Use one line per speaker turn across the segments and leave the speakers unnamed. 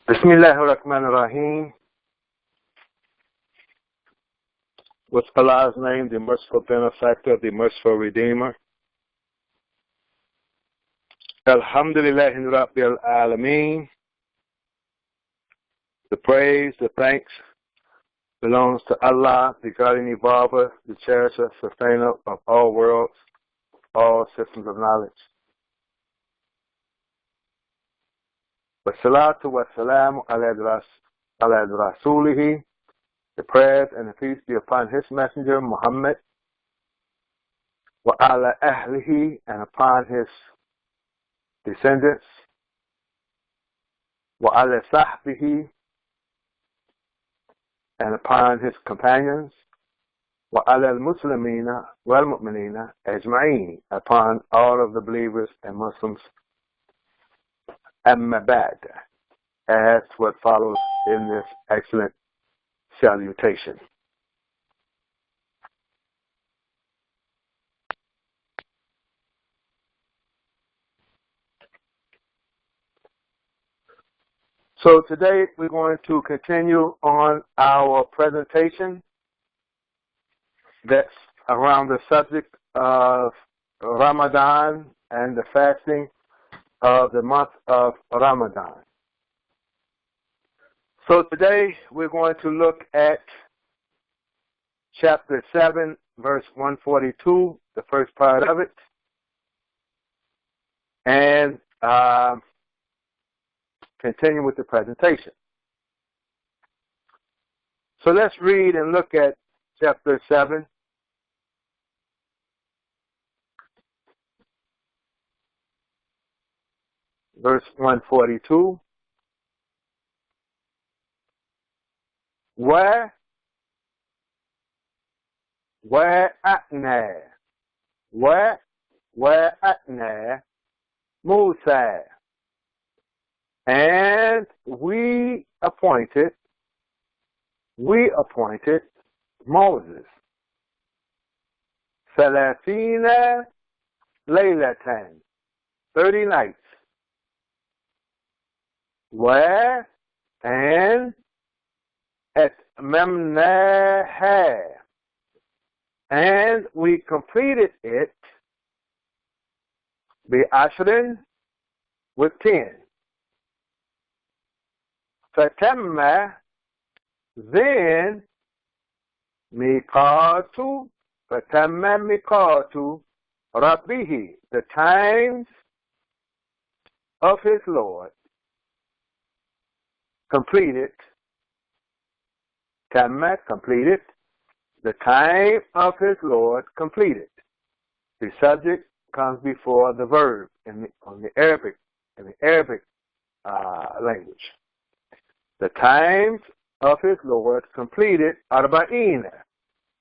Bismillah ar-Rahman ar-Rahim. With Allah's name, the merciful benefactor, the merciful redeemer. Alhamdulillahi Rabbil Alameen. The praise, the thanks belongs to Allah, the guardian evolver, the cherisher, sustainer of all worlds, all systems of knowledge. Wassalatu wassalamu ala rasulihi. The prayers and the peace be upon his messenger, Muhammad, wa ala ahlihi, and upon his descendants, wa ala sahbihi, and upon his companions, wa ala al-muslimina wal-mu'minina ajma'een, upon all of the believers and Muslims. Amma ba'd, as what follows in this excellent salutation. So today we're going to continue on our presentation that's around the subject of Ramadan and the fasting of the month of Ramadan. So today we're going to look at chapter 7, verse 142, the first part of it, and continue with the presentation. So let's read and look at chapter 7. Verse 142. Where atna Musa, and we appointed Moses Salasina Laylatan, 30 nights. Where and atmamnaha, and we completed it bi'ashrin, with 10. Fatamma, then miqatu rabbihi, the times of his Lord completed. Tamma, completed. The time of his Lord completed. The subject comes before the verb in the Arabic language. The times of his Lord completed arba'ina,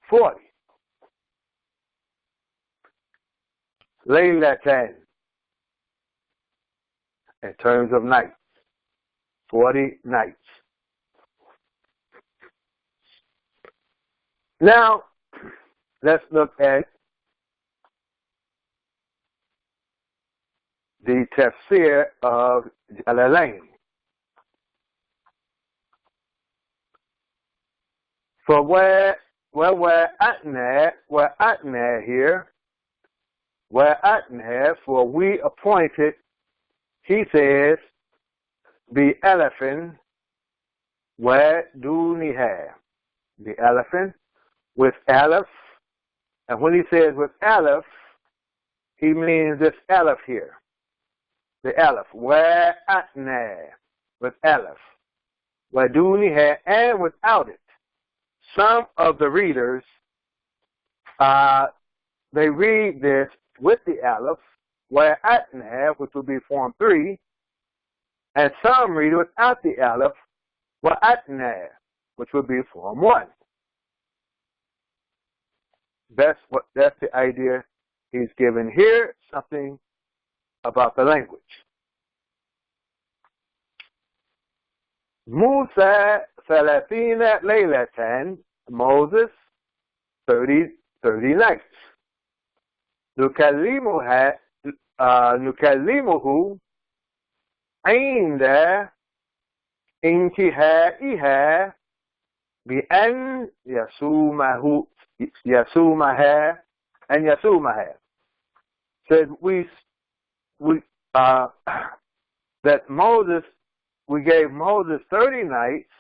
40. Laylatan, in terms of nights, 40 nights. Now, let's look at the tafsir of Jalalain. For where atna here, where atna, for we appointed, he says, the elephant, where duniha, the elephant, with aleph, and when he says with aleph, he means this aleph here, the aleph, where atna, with aleph, where duniha, and without it. Some of the readers, they read this with the aleph, where atna, which would be form 3, and some read it without the aleph, where atna, which would be form 1. That's the idea he's given here, something about the language. Musa Salatina Laylatan, Moses 30 nights. Nukallimuhu inda انتهائها بأن يصومها and يصومها. Said that we gave Moses 30 nights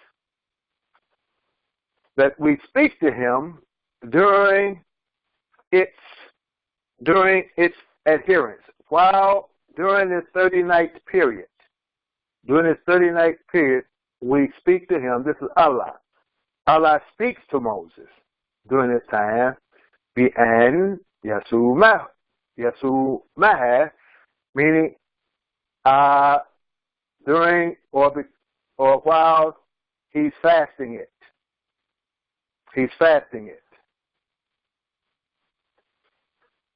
that we speak to him during its adherence. During this 30-night period, we speak to him. This is Allah. Allah speaks to Moses during this time. بأن يصومها, meaning during or while he's fasting it.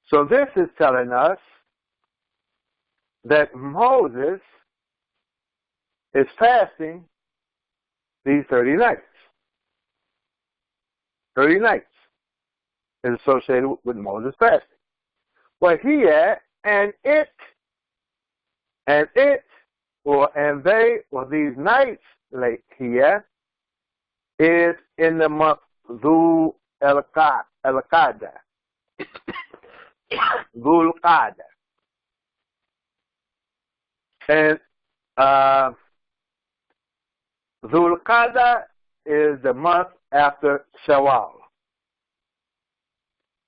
So this is telling us that Moses is fasting these 30 nights. 30 nights is associated with Moses fasting. Well, here and it, or these nights late here is in the month Dhul Qa'dah. Dhul Qa'dah. And Dhul Qa'dah is the month after Shawwal.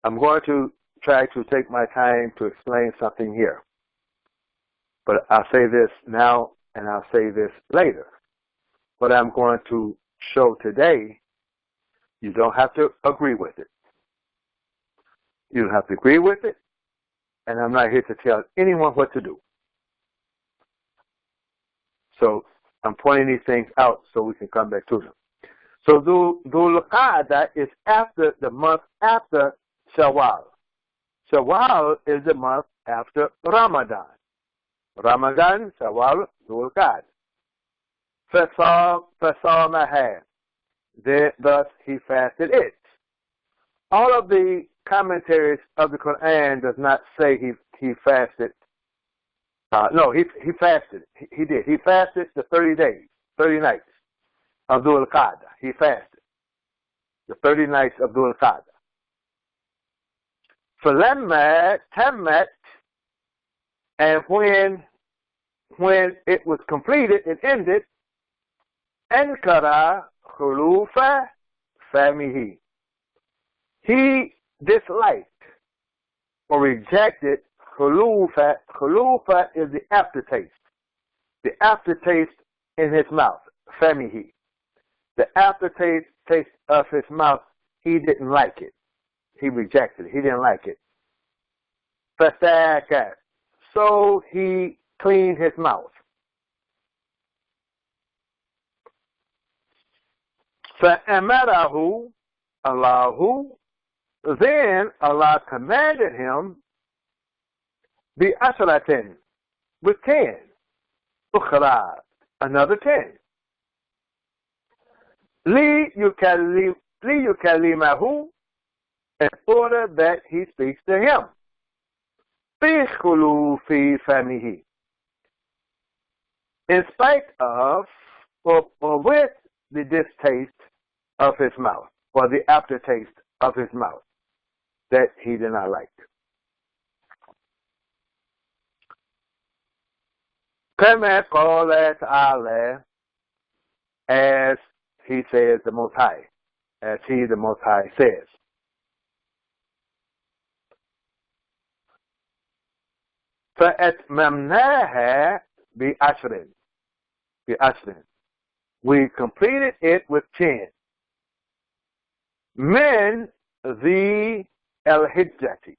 I'm going to try to take my time to explain something here. But I'll say this now and I'll say this later. What I'm going to show today, you don't have to agree with it. You don't have to agree with it, and I'm not here to tell anyone what to do. So I'm pointing these things out so we can come back to them. So Dhul Qa'dah is after the month after Shawwal. Shawwal is the month after Ramadan. Ramadan, Shawwal, Dhul Qa'dah. Fasamaha. Thus he fasted it. All of the commentaries of the Qur'an does not say he fasted. No, he fasted. He did. He fasted the 30 days, 30 nights of Dhul Qa'dah. He fasted the 30 nights of Dhul Qa'dah. فَلَمَّا تَمَّتْ, and when it was completed, it ended, أَنْكَرَ خُلُوفَ فَمِهِ. He disliked or rejected khulufa. Khulufa is the aftertaste. The aftertaste in his mouth. Famihi. The aftertaste of his mouth, he didn't like it. He rejected it. He didn't like it. Fasaka. So he cleaned his mouth. فَأَمَرَهُ Allahu. Then Allah commanded him بِأَشْرَةٍ, with 10. أُخْرَى, another 10. لِيُكَلِّمَهُ, in order that he speaks to him. بِخُلُوفِ فَمِهِ, in spite of or with the distaste of his mouth, or the aftertaste of his mouth that he did not like. كما قال تعالى, as he says, the Most High, as he, the Most High, says. فَأَتْمَمْنَاهَا بِعَشْرٍ. We completed it with 10. من ذي الحجة.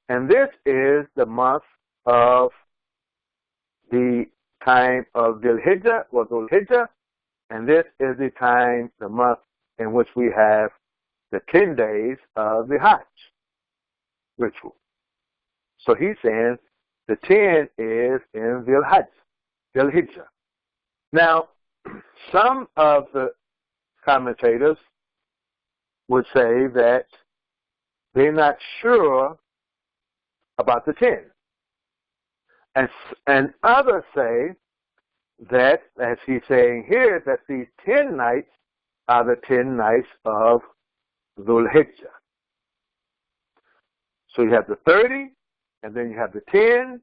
And this is the month of the time of Dhul Hijjah or Dhul Hijjah, and this is the time, the month in which we have the 10 days of the Hajj ritual. So he's saying the 10 is in Dhul Hijjah. Now, some of the commentators would say that they're not sure about the 10. And others say that, as he's saying here, that these 10 nights are the 10 nights of Dhul Hijjah. So you have the 30, and then you have the 10,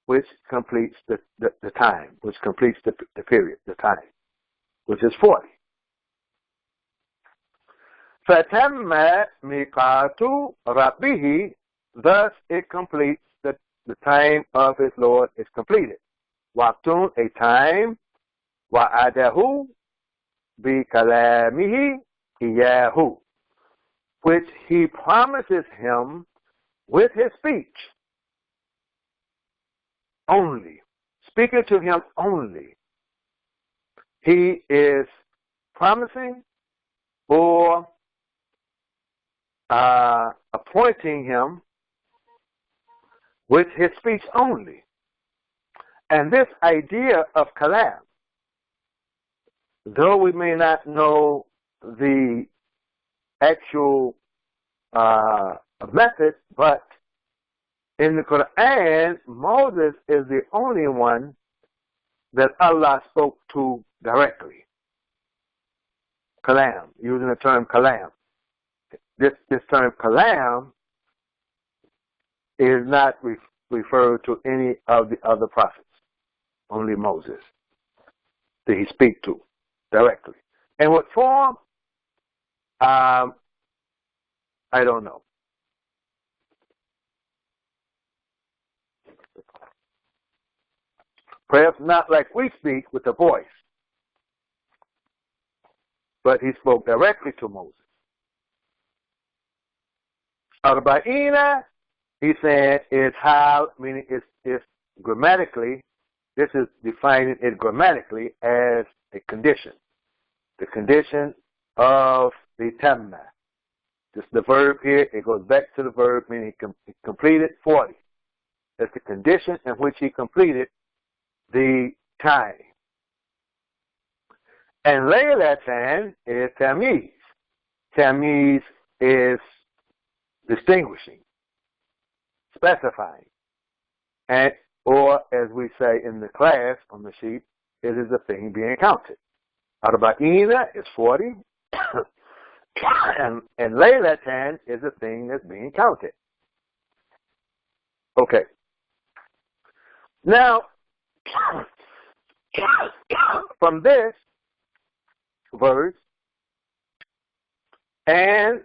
which completes the time, which completes the period, the time, which is 40. فَتَمَّ مِيقَاتُ رَبِّهِ, thus it completes the time of his Lord is completed. Waqtun, a time, wa'adahu bi-kalamihi iyahu, which he promises him with his speech only, speaking to him only. He is promising or appointing him with his speech only. And this idea of kalam, though we may not know the actual method, but in the Qur'an, Moses is the only one that Allah spoke to directly. Kalam, using the term kalam. This term kalam is not referred to any of the other prophets. Only Moses did he speak to directly. And what form? I don't know. Perhaps not like we speak with a voice, but he spoke directly to Moses. Arba'ina, he said, is how, meaning it's grammatically, this is defining it grammatically as a condition. The condition of the tamma. Just the verb here, it goes back to the verb, meaning he completed 40. That's the condition in which he completed the time. And laylatan is tamiz. Tamiz is distinguishing, specifying, and or as we say in the class on the sheet, it is a thing being counted. Arba'ina is 40, and laylatan is a thing that's being counted. Okay. Now, from this verse, and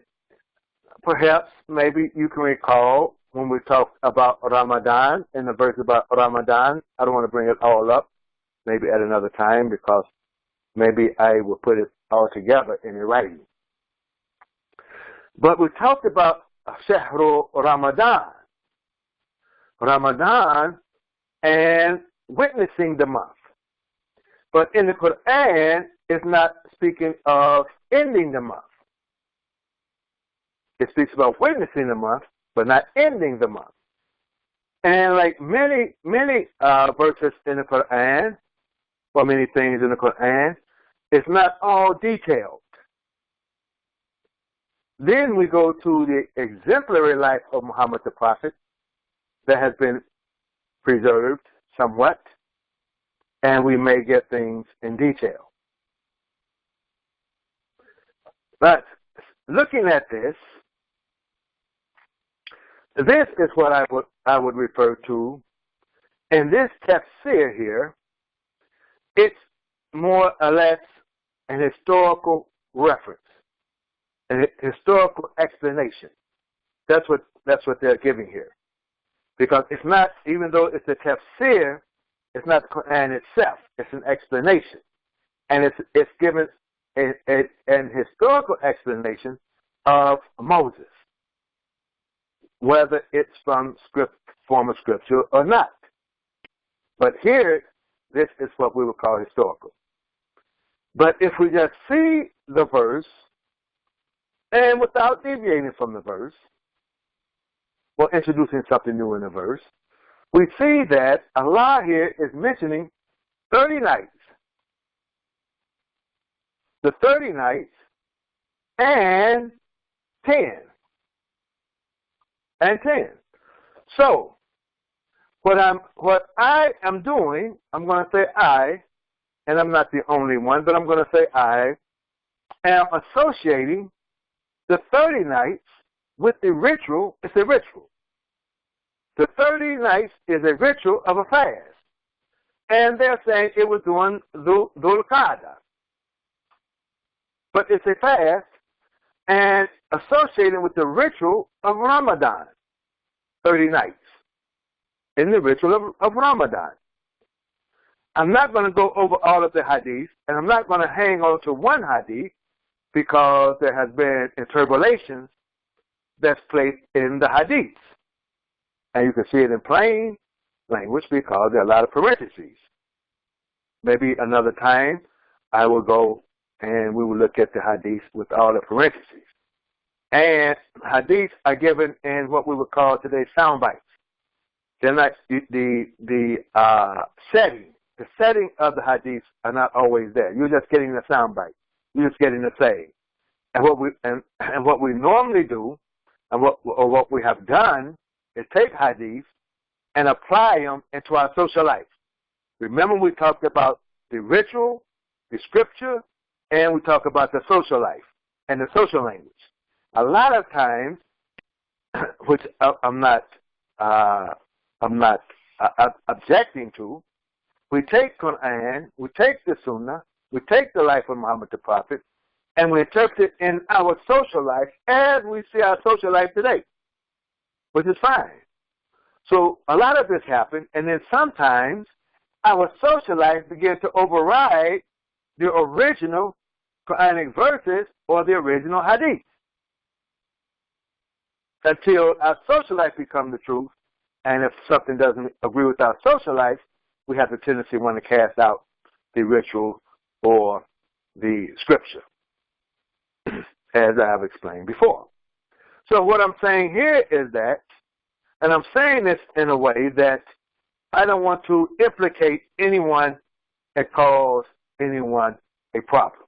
perhaps maybe you can recall when we talked about Ramadan, in the verse about Ramadan, I don't want to bring it all up, maybe at another time, because maybe I will put it all together in a writing. But we talked about Shahru Ramadan, and witnessing the month. But in the Qur'an, it's not speaking of ending the month. It speaks about witnessing the month, but not ending the month. And like many verses in the Qur'an, or many things in the Qur'an, it's not all detailed. Then we go to the exemplary life of Muhammad the Prophet that has been preserved somewhat, and we may get things in detail. But looking at this is what I would refer to. In this tafsir here, it's more or less an historical reference, a historical explanation. That's what they're giving here. Because it's not, even though it's a tafsir, it's not the Qur'an itself. It's an explanation. And it's given an historical explanation of Moses, whether it's from form of scripture or not. But here, this is what we would call historical. But if we just see the verse, and without deviating from the verse, or introducing something new in the verse, we see that Allah here is mentioning 30 nights. The 30 nights and 10. And 10. So, What I am doing, I'm going to say I, and I'm not the only one, but I'm going to say I am associating the 30 nights with the ritual. It's a ritual. The 30 nights is a ritual of a fast. And they're saying it was doing Dhul Qa'dah. But it's a fast and associated with the ritual of Ramadan. 30 nights in the ritual of Ramadan. I'm not going to go over all of the hadiths, and I'm not going to hang on to one hadith because there has been interpolations that's placed in the hadiths. And you can see it in plain language because there are a lot of parentheses. Maybe another time I will go and we will look at the hadiths with all the parentheses. And hadiths are given in what we would call today sound bites. They're not the setting. The setting of the hadiths are not always there. You're just getting the sound bite. You're just getting the saying. And what we normally do, and what we have done, is take hadiths and apply them into our social life. Remember, we talked about the ritual, the scripture, and we talk about the social life and the social language. A lot of times, which I'm not objecting to, we take Qur'an, we take the Sunnah, we take the life of Muhammad the Prophet, and we interpret it in our social life as we see our social life today, which is fine. So a lot of this happens, and then sometimes our social life begins to override the original Quranic verses or the original hadith until our social life becomes the truth. And if something doesn't agree with our social life, we have the tendency to want to cast out the ritual or the scripture, as I have explained before. So what I'm saying here is that, and I'm saying this in a way that I don't want to implicate anyone and cause anyone a problem.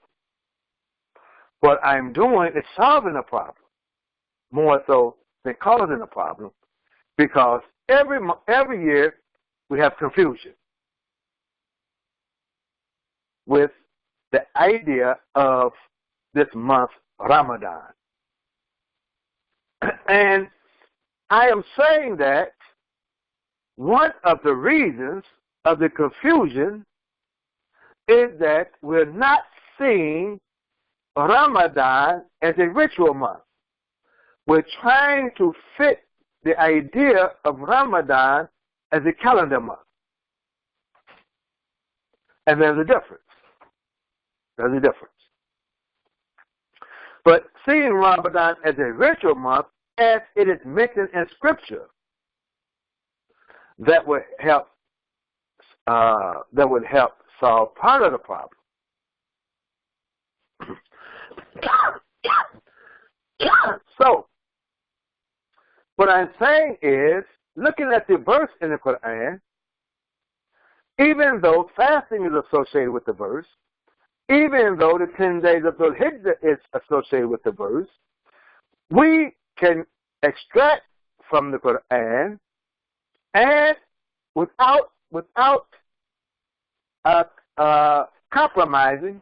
What I'm doing is solving a problem, more so than causing a problem, because every year we have confusion with the idea of this month, Ramadan. And I am saying that one of the reasons of the confusion is that we're not seeing Ramadan as a ritual month. We're trying to fit the idea of Ramadan as a calendar month. And there's a difference. There's a difference. But seeing Ramadan as a ritual month, as it is mentioned in Scripture, that would help solve part of the problem. So, what I'm saying is, looking at the verse in the Qur'an, even though fasting is associated with the verse, even though the 10 days of Dhul Hijjah is associated with the verse, we can extract from the Qur'an and without compromising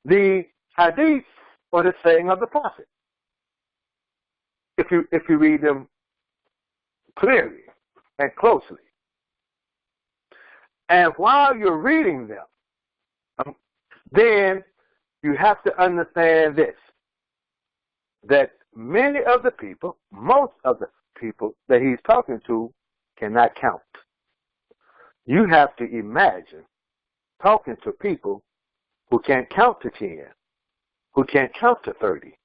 the hadith or the saying of the Prophet. If you read them clearly and closely. And while you're reading them, then you have to understand this, that many of the people, most of the people that he's talking to cannot count. You have to imagine talking to people who can't count to 10, who can't count to 30.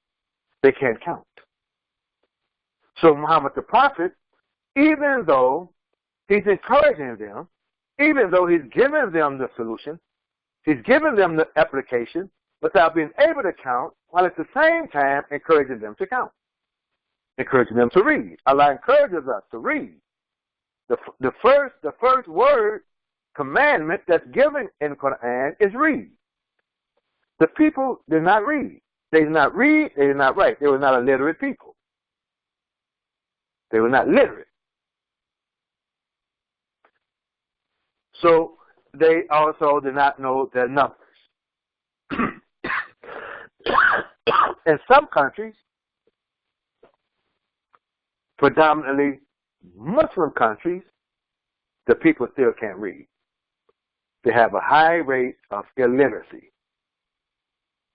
They can't count. So Muhammad the Prophet, even though he's encouraging them, even though he's giving them the solution, he's giving them the application without being able to count, while at the same time encouraging them to count, encouraging them to read. Allah encourages us to read. The first word, commandment that's given in Quran is read. The people did not read. They did not read, they did not write. They were not a literate people. They were not literate. So they also did not know their numbers. In some countries, predominantly Muslim countries, the people still can't read. They have a high rate of illiteracy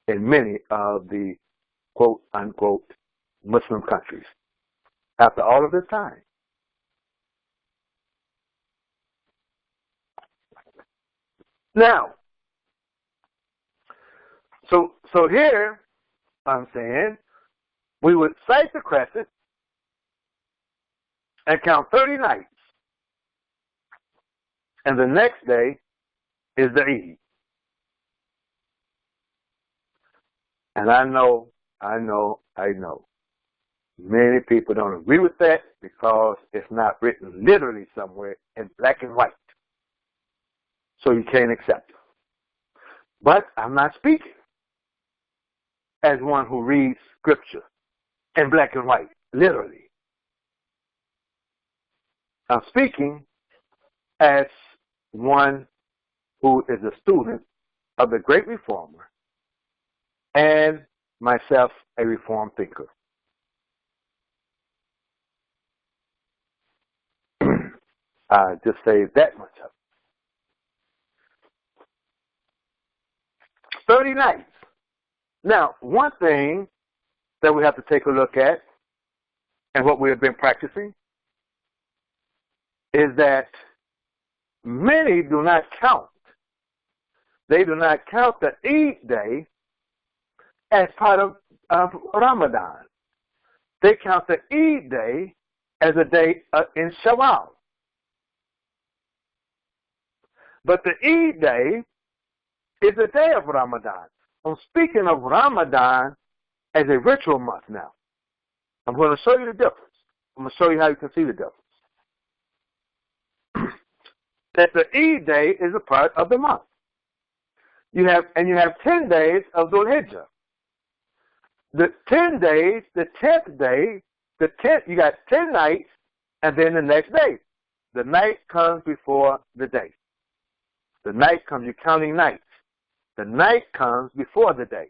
in many of the quote-unquote Muslim countries after all of this time. Now, so here I'm saying we would sight the crescent and count 30 nights, and the next day is the Eid. And I know, many people don't agree with that because it's not written literally somewhere in black and white. So you can't accept it. But I'm not speaking as one who reads scripture in black and white, literally. I'm speaking as one who is a student of the great reformer and myself a reformed thinker. I just say that much of it. 30 nights. Now, one thing that we have to take a look at and what we have been practicing is that many do not count. They do not count the Eid day as part of Ramadan. They count the Eid day as a day in Shawwal. But the Eid day is a day of Ramadan. I'm speaking of Ramadan as a ritual month now. I'm going to show you the difference. I'm going to show you how you can see the difference. That the Eid day is a part of the month. You have 10 days of Dhul Hijjah. The 10 days, the 10th day, you got 10 nights, and then the next day. The night comes before the day. The night comes, you're counting nights. The night comes before the day.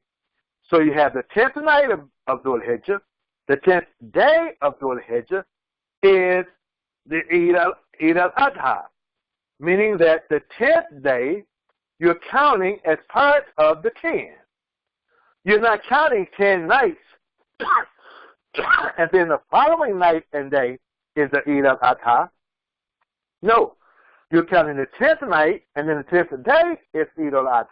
So you have the 10th night of Dhul Hijjah. The 10th day of Dhul Hijjah is the Eid al-Adha, meaning that the 10th day you're counting as part of the 10. You're not counting 10 nights, and then the following night and day is the Eid al-Adha. No, you're counting the 10th night, and then the 10th day is Eid al-Adha.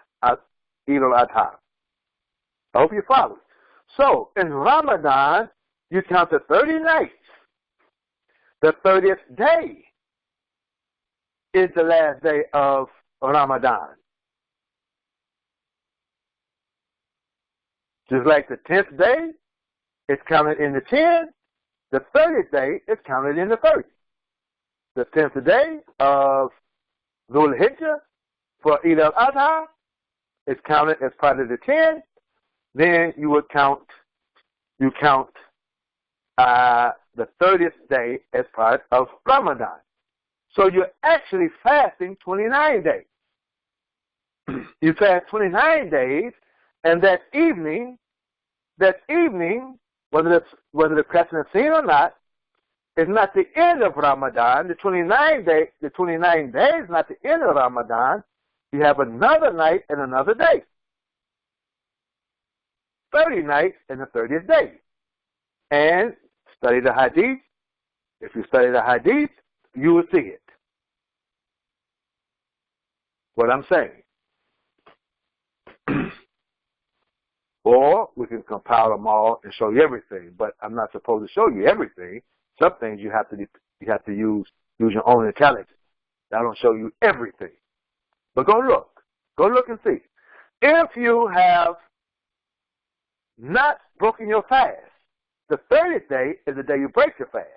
I hope you follow. So, in Ramadan, you count the 30 nights. The 30th day is the last day of Ramadan. Just like the 10th day is counted in the 10, the 30th day is counted in the 30. The 10th day of Dhul Hijjah for Eid al-Adha is counted as part of the 10. Then you would count the 30th day as part of Ramadan. So you're actually fasting 29 days. You fast 29 days, and that evening, whether the crescent is seen or not, is not the end of Ramadan. The 29 days is not the end of Ramadan. You have another night and another day. 30 nights and the 30th day. And study the Hadith. If you study the Hadith, you will see it. What I'm saying. Or we can compile them all and show you everything, but I'm not supposed to show you everything. Some things you have to use your own intelligence. I don't show you everything. But go look and see. If you have not broken your fast, the 30th day is the day you break your fast.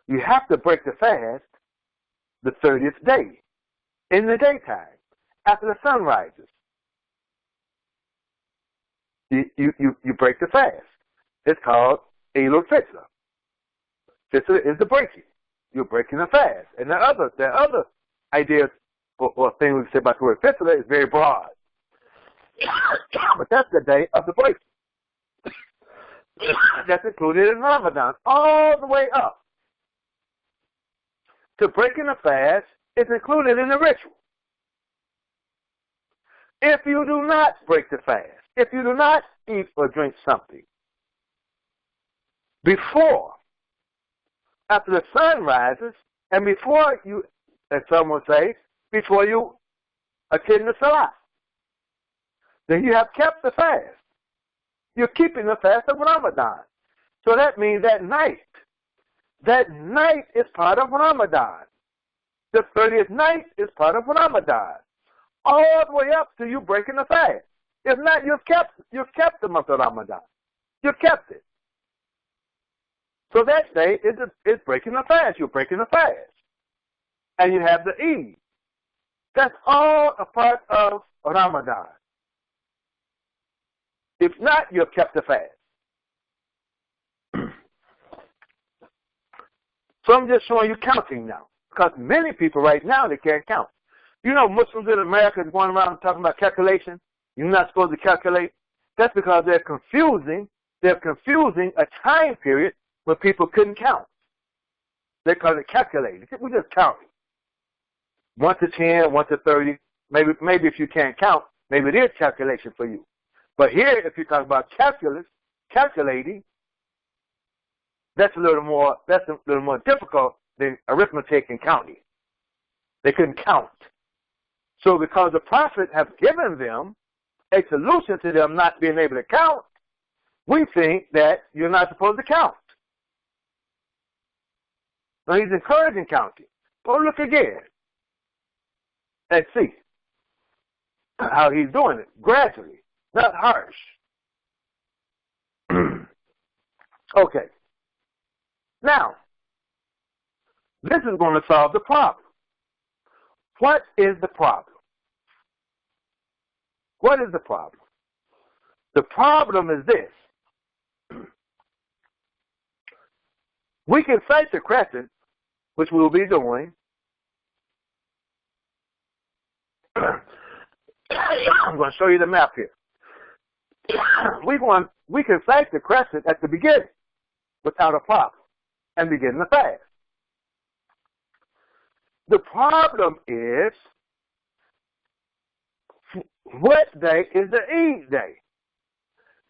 You have to break the fast the 30th day in the daytime after the sun rises. You break the fast. It's called Eid al-Fitr. Fitr is the breaking. You're breaking the fast. And there are other idea or thing we say about the word fitr is very broad. But that's the day of the break. That's included in Ramadan, all the way up to breaking the fast is included in the ritual. If you do not break the fast, if you do not eat or drink something before, after the sun rises, and before you, as some would say, before you attend the salah, then you have kept the fast. You're keeping the fast of Ramadan. So that means that night is part of Ramadan. The 30th night is part of Ramadan. All the way up to you breaking the fast. If not, you've kept the month of Ramadan. You've kept it. So that day is breaking the fast. You're breaking the fast. And you have the Eid. That's all a part of Ramadan. If not, you've kept the fast. So I'm just showing you counting now. Because many people right now, they can't count. You know, Muslims in America are going around talking about calculation. You're not supposed to calculate. That's because they're confusing a time period where people couldn't count. They call it calculating. We just count. 1 to 10, 1 to 30. Maybe if you can't count, maybe it is calculation for you. But here, if you talk about calculating, that's a little more difficult than arithmetic and counting. They couldn't count. So because the Prophet has given them a solution to them not being able to count, we think that you're not supposed to count. Now he's encouraging counting. But look again and see how he's doing it gradually, not harsh. Okay. Now, this is going to solve the problem. What is the problem? What is the problem? The problem is this. We can cite the crescent, which we will be doing. I'm going to show you the map here. We can cite the crescent at the beginning without a problem and begin the fast. The problem is, what day is the Eid day?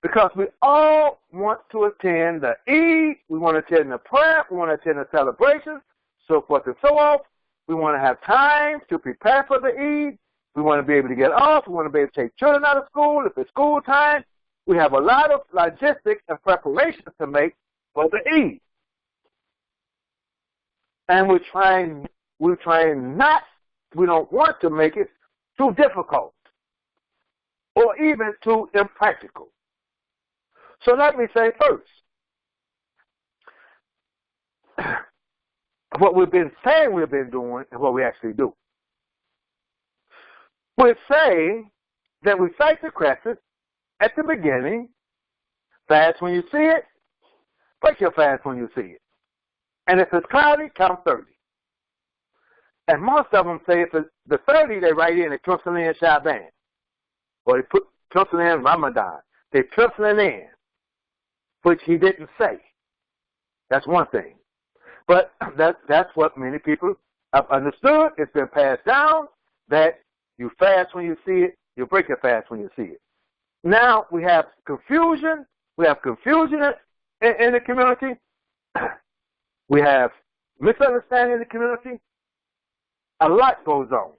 Because we all want to attend the Eid, we want to attend the prayer, we want to attend the celebrations, so forth and so on. We want to have time to prepare for the Eid. We want to be able to get off. We want to be able to take children out of school if it's school time. We have a lot of logistics and preparations to make for the Eid. And we don't want to make it too difficult or even too impractical. So let me say first, what we've been saying we've been doing and what we actually do. We're saying that we cite the crescent at the beginning, fast when you see it, break your fast when you see it. And if it's cloudy, count 30. And most of them say if it's the 30, they write in, they pencil in Shaban. Or they pencil in Ramadan. They pencil it in, which he didn't say. That's one thing. But that's what many people have understood. It's been passed down that you fast when you see it, you break your fast when you see it. Now we have confusion. We have confusion in the community. We have misunderstanding in the community. A lot goes on.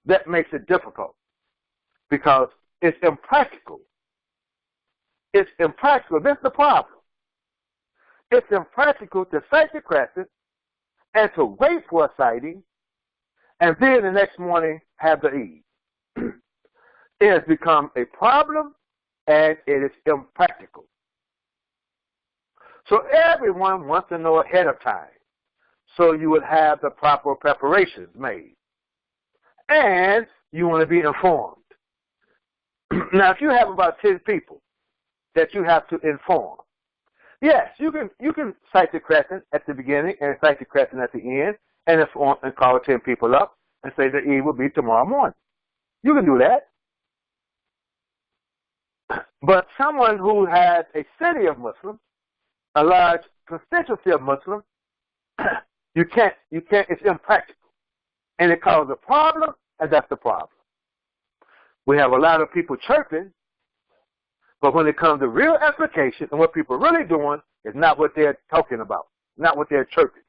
That makes it difficult because it's impractical. It's impractical. This is the problem. It's impractical to cite the crescent and to wait for a sighting and then the next morning have the Eid. It has become a problem and it is impractical. So everyone wants to know ahead of time so you would have the proper preparations made. And you want to be informed. Now, if you have about 10 people that you have to inform, yes, you can cite the crescent at the beginning and cite the crescent at the end, and call 10 people up and say the Eid will be tomorrow morning. You can do that. But someone who has a city of Muslims, a large constituency of Muslims, you can't, it's impractical. And it causes a problem, and that's the problem. We have a lot of people chirping, but when it comes to real application and what people are really doing is not what they're talking about, not what they're chirping.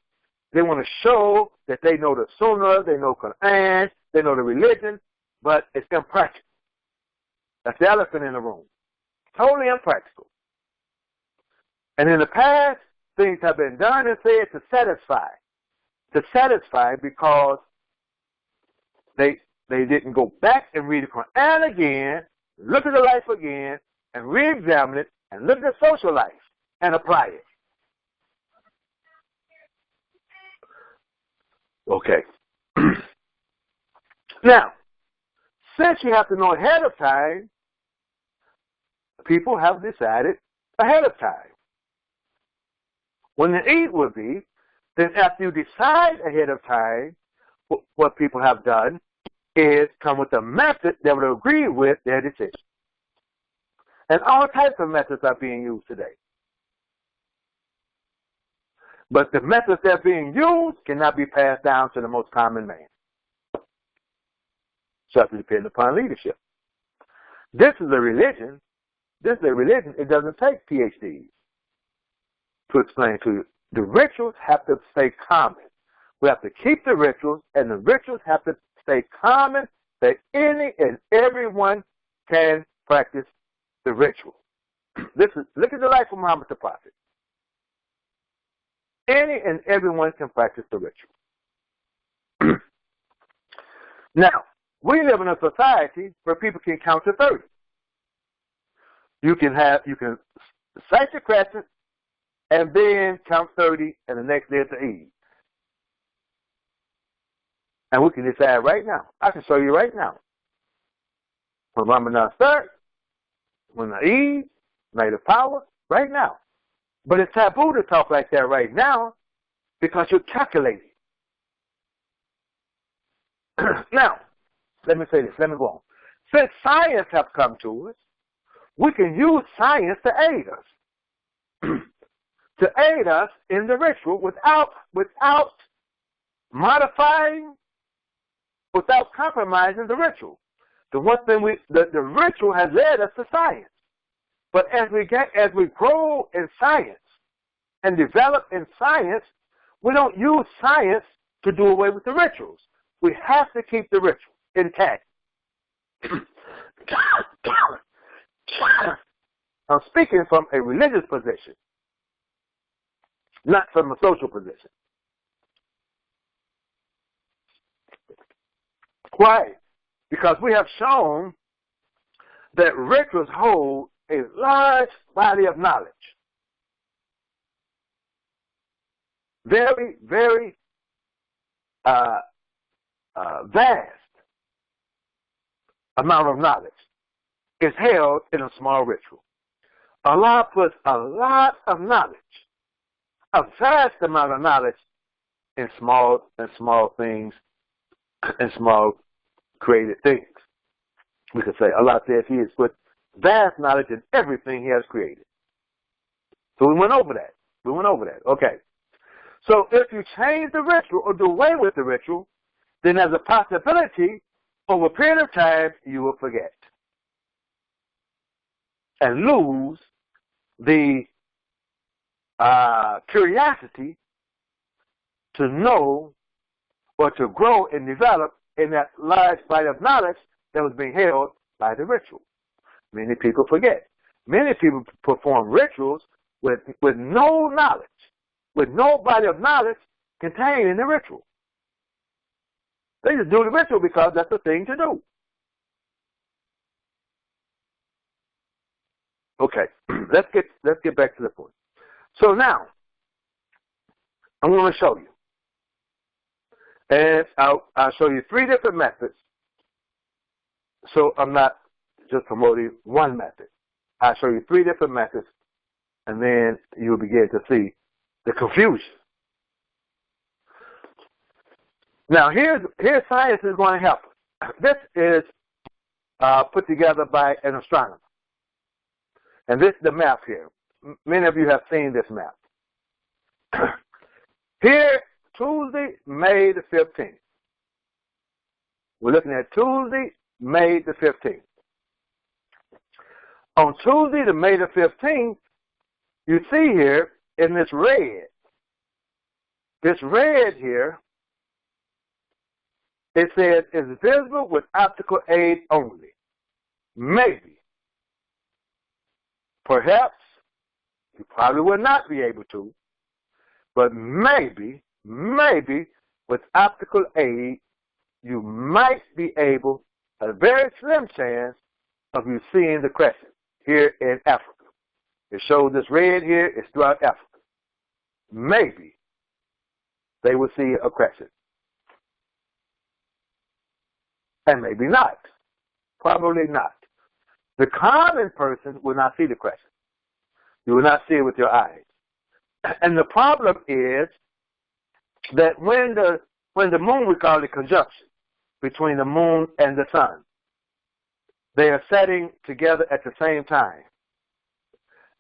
They want to show that they know the Sunnah, they know Qur'an, they know the religion, but it's impractical. That's the elephant in the room. Totally impractical. And in the past, things have been done and said to satisfy. To satisfy because they didn't go back and read the Qur'an again, look at the life again, and re-examine it, and look at the social life, and apply it. Okay. Now, since you have to know ahead of time, people have decided ahead of time when the Eid will be. Then after you decide ahead of time, what people have done is come with a method that would agree with their decision. And all types of methods are being used today. But the methods that are being used cannot be passed down to the most common man. So it depends upon leadership. This is a religion. This is a religion. It doesn't take PhDs to explain to you. The rituals have to stay common. We have to keep the rituals, and the rituals have to stay common that any and everyone can practice the ritual. Look at the life of Muhammad the Prophet. Any and everyone can practice the ritual. Now, we live in a society where people can count to 30. You can sight the crescent and then count 30, and the next day it's the Eid. And we can decide right now. I can show you right now. When Ramadan starts, when the Eid, night of power, right now. But it's taboo to talk like that right now because you're calculating. Now, let me say this. Let me go on. Since science has come to us, we can use science to aid us. To aid us in the ritual without modifying, without compromising the ritual. The one thing the ritual has led us to science. But as we grow in science and develop in science, we don't use science to do away with the rituals. We have to keep the ritual intact. I'm speaking from a religious position, not from a social position. Why? Because we have shown that rituals hold a large body of knowledge. Very, very vast amount of knowledge is held in a small ritual. Allah puts a lot of knowledge, a vast amount of knowledge in small things and small created things. We could say Allah says He has put vast knowledge in everything He has created. So we went over that. Okay. So if you change the ritual or do away with the ritual, then there's a possibility over a period of time you will forget and lose the curiosity to know or to grow and develop in that large body of knowledge that was being held by the ritual. Many people forget. Many people perform rituals with no knowledge, with no body of knowledge contained in the ritual. They just do the ritual because that's the thing to do. Okay, let's get back to the point. So now, I'm going to show you. And I'll show you 3 different methods. So I'm not just promoting one method. I'll show you 3 different methods, and then you'll begin to see the confusion. Now, here's science is going to help us. This is put together by an astronomer. And this is the map here. Many of you have seen this map. Here, Tuesday, May the 15th. We're looking at Tuesday, May the 15th. On Tuesday, the May the 15th, you see here in this red here, it says is visible with optical aid only. Maybe. Perhaps you probably will not be able to, but maybe with optical aid, you might be able, a very slim chance of you seeing the crescent here in Africa. It shows this red here, it's throughout Africa. Maybe they will see a crescent. And maybe not. Probably not. The common person will not see the crescent. You will not see it with your eyes. And the problem is that when the moon, we call it conjunction between the moon and the sun, they are setting together at the same time.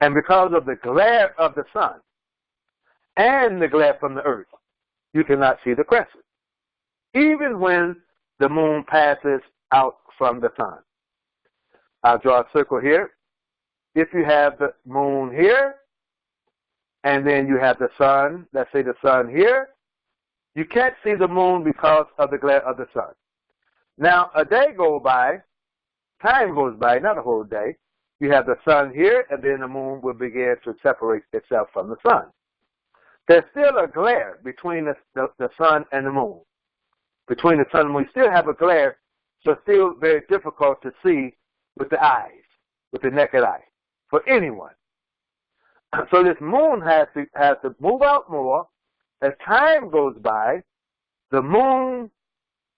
And because of the glare of the sun and the glare from the earth, you cannot see the crescent, even when the moon passes out from the sun. I'll draw a circle here. If you have the moon here, and then you have the sun, let's say the sun here, you can't see the moon because of the glare of the sun. Now, a day goes by, time goes by, not a whole day. You have the sun here, and then the moon will begin to separate itself from the sun. There's still a glare between the sun and the moon. Between the sun and the moon, you still have a glare, so it's still very difficult to see with the eyes, with the naked eye, for anyone. So this moon has to move out more. As time goes by, the moon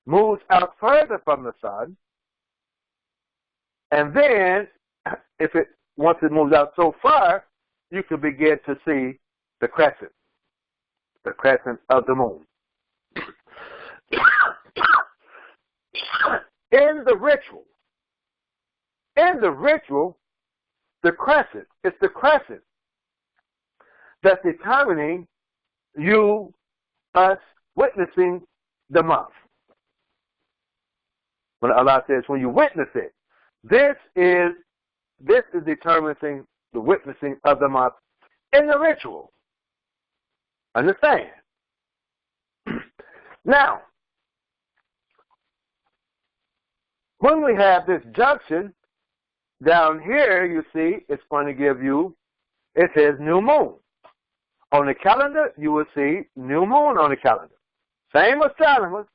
moves out further from the sun, and then, once it moves out so far, you can begin to see the crescent of the moon. In the ritual, the crescent, it's the crescent that's determining us witnessing the month. When Allah says, when you witness it, this is determining the witnessing of the month in the ritual. Understand? Now, when we have this junction, down here, you see, it's going to give you, it says new moon. On the calendar, you will see new moon on the calendar. Same astronomers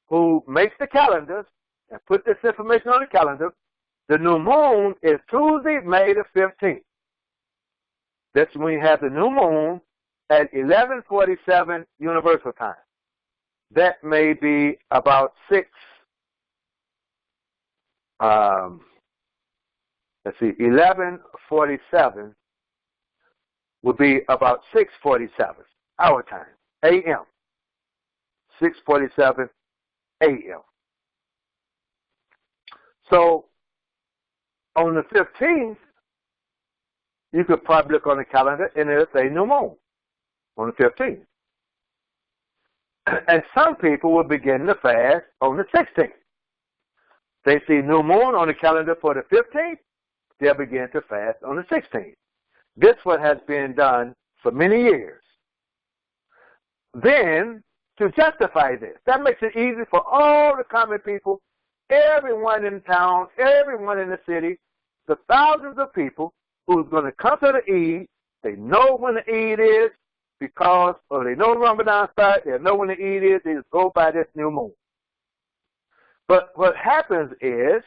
who makes the calendars and put this information on the calendar, the new moon is Tuesday, May the 15th. That's when you have the new moon at 11:47 Universal Time. That may be about 11:47 would be about 6:47 our time, a.m. 6:47 a.m. So on the 15th, you could probably look on the calendar and it'll say new moon on the 15th. And some people will begin to fast on the 16th. They see new moon on the calendar for the 15th, they'll begin to fast on the 16th. This is what has been done for many years. Then, to justify this, that makes it easy for all the common people, everyone in town, everyone in the city, the thousands of people who's going to come to the Eid. They know when the Eid is because, or they know Ramadan starts, they know when the Eid is, they just go by this new moon. But what happens is,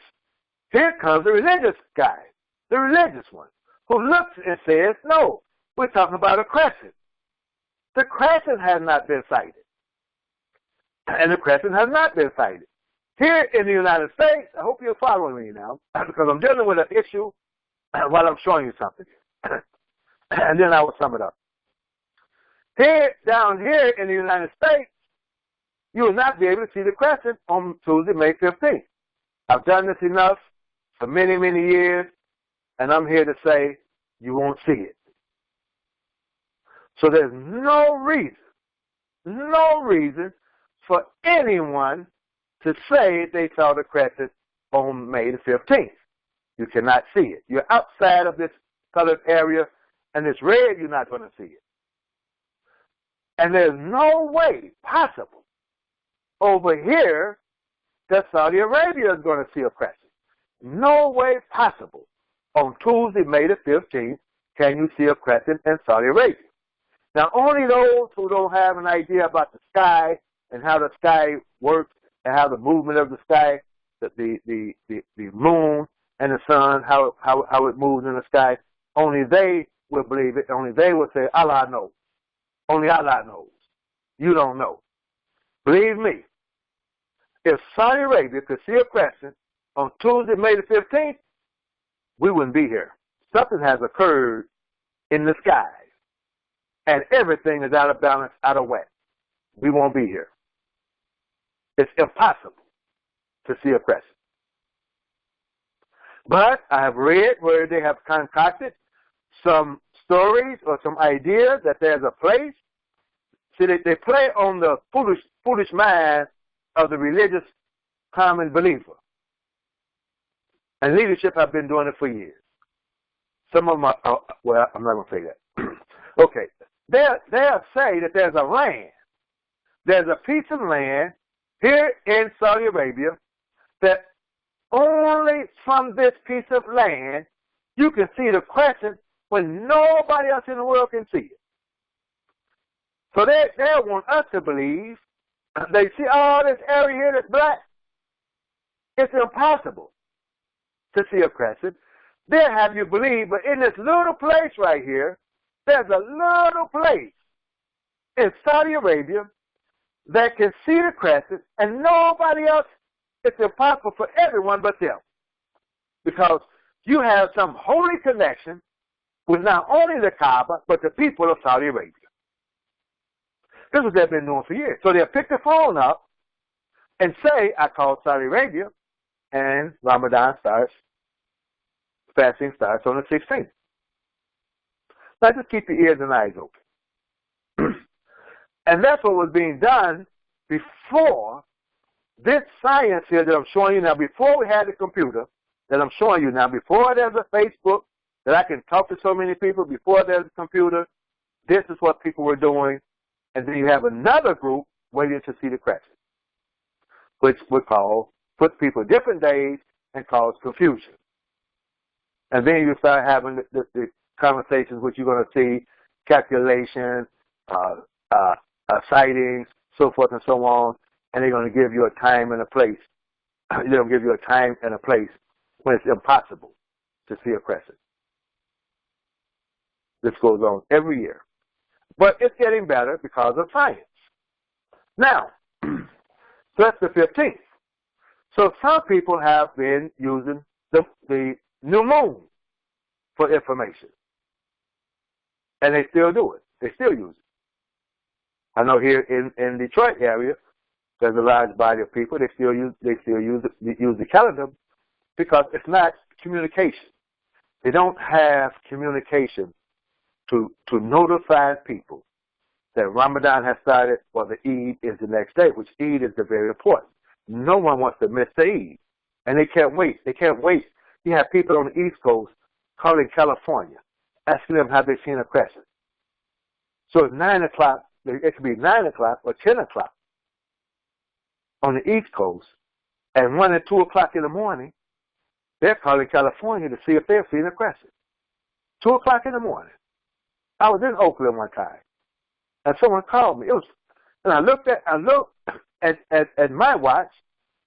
here comes the religious guy, the religious one, who looks and says, no, we're talking about a crescent. The crescent has not been sighted. And the crescent has not been sighted. Here in the United States, I hope you're following me now, because I'm dealing with an issue while I'm showing you something. And then I will sum it up. Down here in the United States, you will not be able to see the crescent on Tuesday, May 15th. I've done this enough for many, many years, and I'm here to say you won't see it. So there's no reason for anyone to say they saw the crescent on May the 15th. You cannot see it. You're outside of this colored area, and it's red, you're not going to see it. And there's no way possible over here that Saudi Arabia is going to see a crescent. No way possible on Tuesday, May the 15th, can you see a crescent in Saudi Arabia. Now, only those who don't have an idea about the sky and how the sky works and how the movement of the sky, the moon and the sun, how it moves in the sky, only they will believe it. Only they will say, Allah knows. Only Allah knows. You don't know. Believe me, if Saudi Arabia could see a crescent on Tuesday, May the 15th, we wouldn't be here. Something has occurred in the sky, and everything is out of balance, out of whack. We won't be here. It's impossible to see a crescent. But I have read where they have concocted some stories or some ideas that there's a place. See, they play on the foolish mind of the religious common believer. And leadership have been doing it for years. Some of them are, well, I'm not going to say that. Okay. They'll say that there's a land. There's a piece of land here in Saudi Arabia that only from this piece of land you can see the crescent when nobody else in the world can see it. So they want us to believe, they see all this area here that's black. It's impossible to see a crescent. They'll have you believe, but in this little place right here, there's a little place in Saudi Arabia that can see the crescent, and nobody else. It's impossible for everyone but them. Because you have some holy connection with not only the Kaaba, but the people of Saudi Arabia. This is what they've been doing for years. So they'll pick the phone up and say, I called Saudi Arabia, and Ramadan starts, fasting starts on the 16th. Now just keep your ears and eyes open. And that's what was being done before this science here that I'm showing you now, before we had the computer that I'm showing you now, before there's a Facebook that I can talk to so many people, before there's a computer, this is what people were doing. And then you have another group waiting to see the crescent, which would put people different days and cause confusion. And then you start having the conversations which you're going to see, calculations, sightings, so forth and so on, and they're going to give you a time and a place. They're going to give you a time and a place when it's impossible to see a crescent. This goes on every year. But it's getting better because of science. Now, so that's the 15th. So some people have been using the new moon for information. And they still do it. They still use it. I know here in Detroit area, there's a large body of people. They still use the calendar because it's not communication. They don't have communication to notify people that Ramadan has started or the Eid is the next day, which Eid is very important. No one wants to miss the Eid. And they can't wait. They can't wait. You have people on the East Coast calling California, asking them have they seen a crescent. So it's 9 o'clock. It could be 9 o'clock or 10 o'clock on the East Coast, and 1 and 2 o'clock in the morning, they're calling California to see if they've seen a crescent. 2 o'clock in the morning. I was in Oakland one time, and someone called me. And I looked at my watch.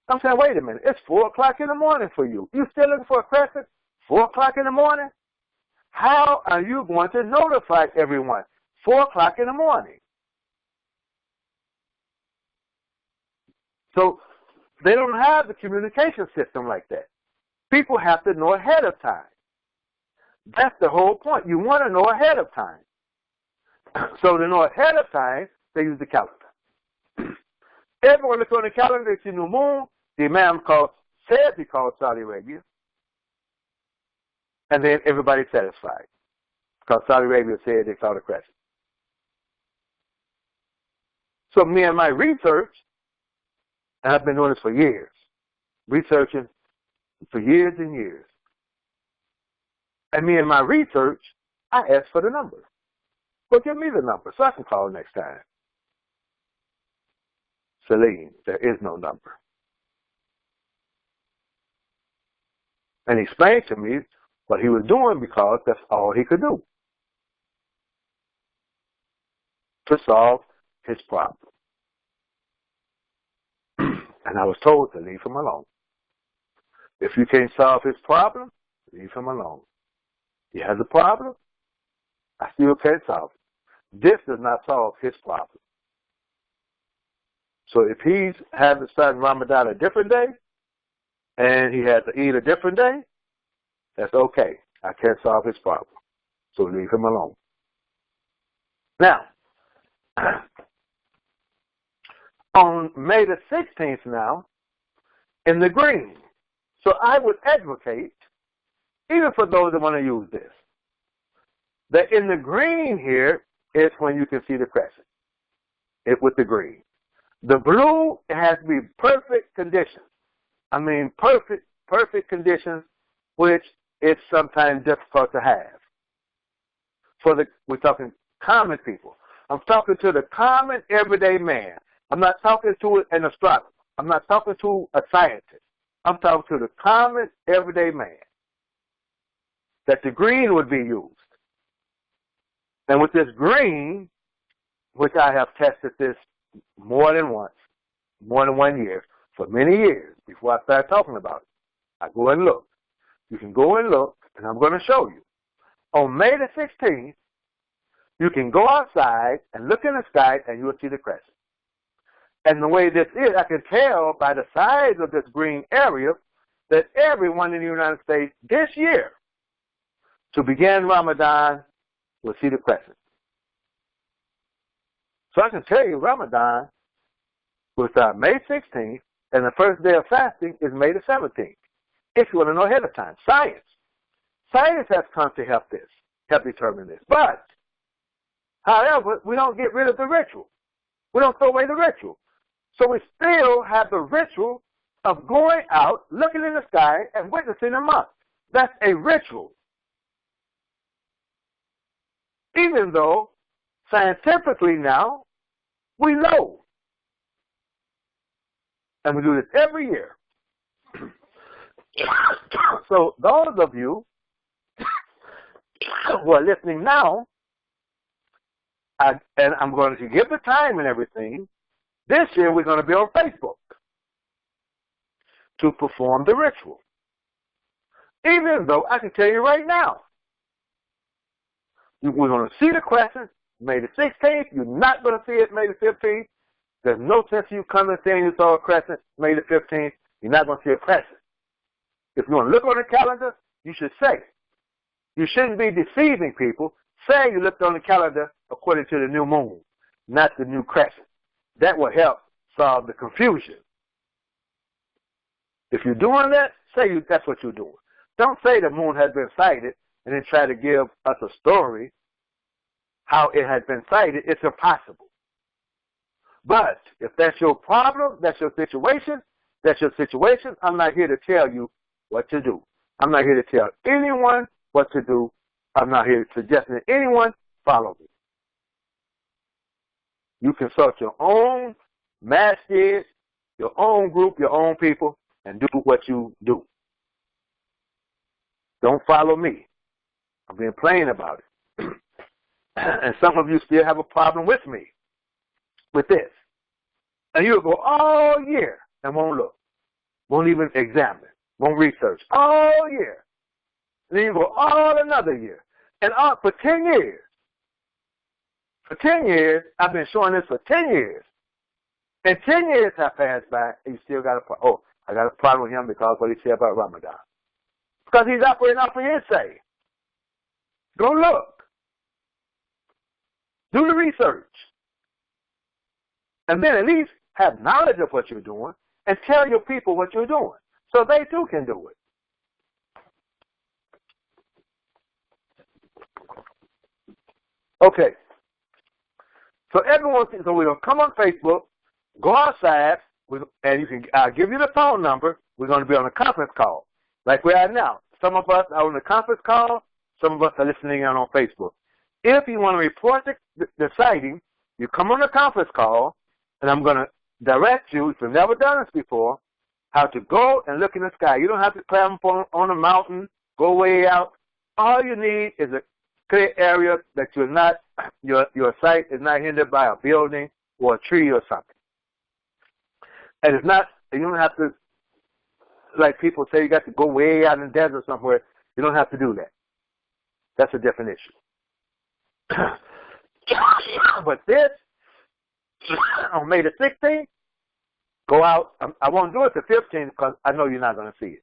I'm saying, wait a minute, it's 4 o'clock in the morning for you. You still looking for a crescent? 4 o'clock in the morning? How are you going to notify everyone? 4 o'clock in the morning. So they don't have the communication system like that. People have to know ahead of time. That's the whole point. You want to know ahead of time. So to know ahead of time, they use the calendar. Everyone looked on the calendar, it's the new moon. The Imam said he called Saudi Arabia. And then everybody satisfied. Because Saudi Arabia said they saw the crescent. So me and my research, and I've been doing this for years, researching for years and years. And me and my research, I asked for the number. Well, give me the number so I can call next time. Salim, there is no number. And he explained to me what he was doing because that's all he could do to solve his problem. And I was told to leave him alone. If you can't solve his problem, leave him alone. He has a problem, I still can't solve it. This does not solve his problem. So if he's having starting Ramadan a different day, and he has to eat a different day, that's okay. I can't solve his problem. So leave him alone. Now, on May the 16th now, in the green. So I would advocate, even for those that want to use this, that in the green here is when you can see the crescent. It with the green. The blue, it has to be perfect conditions. I mean, perfect conditions, which is sometimes difficult to have. We're talking common people. I'm talking to the common everyday man. I'm not talking to an astronomer. I'm not talking to a scientist. I'm talking to the common everyday man. That the green would be used. And with this green, which I have tested this more than once, more than 1 year, for many years before I start talking about it. I go and look. You can go and look, and I'm going to show you. On May the 16th, you can go outside and look in the sky, and you will see the crescent. And the way this is, I can tell by the size of this green area that everyone in the United States this year, to begin Ramadan, will see the crescent. So I can tell you Ramadan will start May 16th, and the first day of fasting is May the 17th. If you want to know ahead of time. Science has come to help determine this. But, however, we don't get rid of the ritual. We don't throw away the ritual. So we still have the ritual of going out, looking in the sky, and witnessing a month. That's a ritual. Even though, scientifically now, we know. And we do this every year. So those of you who are listening now, and I'm going to give the time and everything, this year we're going to be on Facebook to perform the ritual. Even though I can tell you right now, we're going to see the crescent May the 16th. You're not going to see it May the 15th. There's no sense of you coming and saying you saw a crescent May the 15th. You're not going to see a crescent. If you want to look on the calendar, you should say. You shouldn't be deceiving people. Say you looked on the calendar according to the new moon, not the new crescent. That will help solve the confusion. If you're doing that, say that's what you're doing. Don't say the moon has been sighted and then try to give us a story how it has been sighted. It's impossible. But if that's your problem, that's your situation, I'm not here to tell you what to do. I'm not here to tell anyone what to do. I'm not here suggesting that anyone follow me. You consult your own masjid, your own group, your own people, and do what you do. Don't follow me. I'm being plain about it. And some of you still have a problem with me, with this. And you'll go all year and won't look, won't even examine, won't research, all year. And then you go all another year. And for 10 years. For 10 years, I've been showing this for 10 years. And 10 years have passed by, and you still got a problem. Oh, I got a problem with him because of what he said about Ramadan. Because he's operating off of hearsay. Go look. Do the research. And then at least have knowledge of what you're doing, and tell your people what you're doing, so they too can do it. Okay. So everyone, so we're going to come on Facebook, go outside, and you can. I'll give you the phone number. We're going to be on a conference call, like we are now. Some of us are on the conference call. Some of us are listening in on Facebook. If you want to report the sighting, you come on the conference call, and I'm going to direct you, if you've never done this before, how to go and look in the sky. You don't have to climb up on a mountain, go way out. All you need is a clear area that you're not, your sight is not hindered by a building or a tree or something. And it's not, you don't have to, like people say, you got to go way out in the desert somewhere. You don't have to do that. That's a different issue. But this, on May the 16th, go out. I won't do it the 15th because I know you're not going to see it.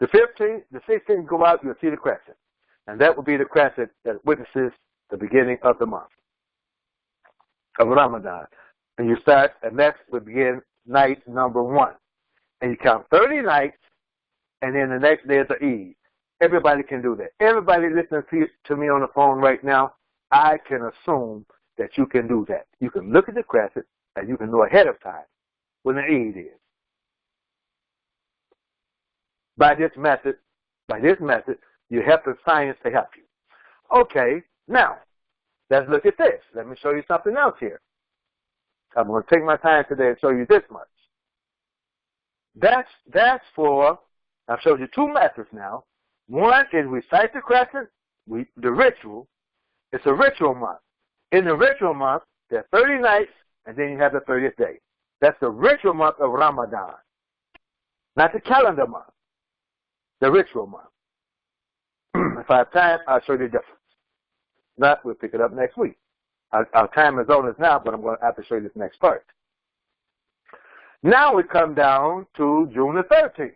The 15th, the 16th, go out, you'll see the crescent. And that will be the crescent that witnesses the beginning of the month of Ramadan. And you start, and next will begin night number 1. And you count 30 nights, and then the next day is the Eid. Everybody can do that. Everybody listening to me on the phone right now, I can assume that you can do that. You can look at the crescent, and you can know ahead of time when the Eid is. By this method, you have the science to help you. Okay, now, let's look at this. Let me show you something else here. I'm going to take my time today and show you this much. That's for, I've showed you 2 methods now. One is recite the crescent, the ritual. It's a ritual month. In the ritual month, there are 30 nights, and then you have the 30th day. That's the ritual month of Ramadan. Not the calendar month, the ritual month. If I have time, I'll show you the difference. Not, we'll pick it up next week. Our time is on us now, but I'm going to have to show you this next part. Now we come down to June the 13th.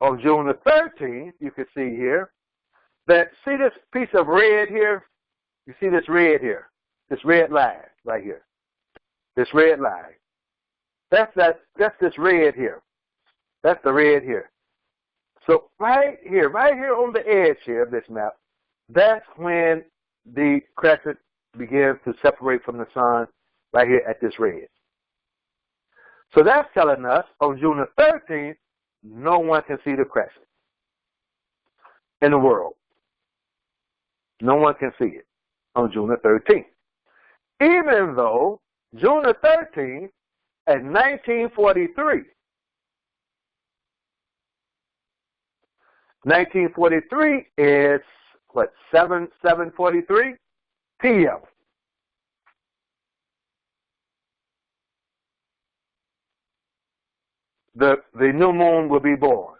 On June the 13th, you can see here that, see this piece of red here? You see this red here? This red line right here. This red line. That's this red here. That's the red here. So right here on the edge here of this map, that's when the crescent begins to separate from the sun, right here at this red. So that's telling us on June the 13th, no one can see the crescent in the world. No one can see it on June the 13th. Even though June the 13th at 1943, 1943 is what, 7:43 p.m. The new moon will be born.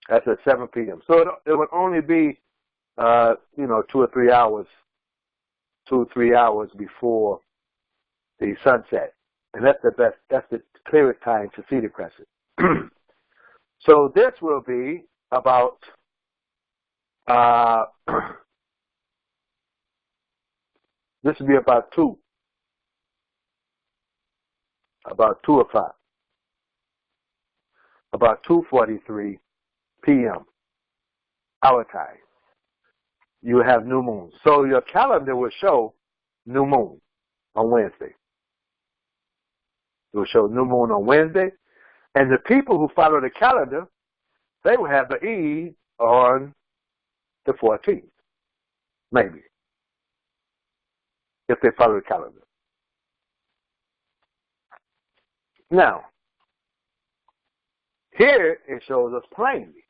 That's at 7 p.m. So it would only be, 2 or 3 hours, 2 or 3 hours before the sunset, and that's the clearest time to see the crescent. So this will be about this will be about 2 o'clock, about 2:43 p.m. our time. You have new moon. So your calendar will show new moon on Wednesday. It will show new moon on Wednesday. And the people who follow the calendar, they will have the Eid on the 14th, maybe, if they follow the calendar. Now, here it shows us plainly,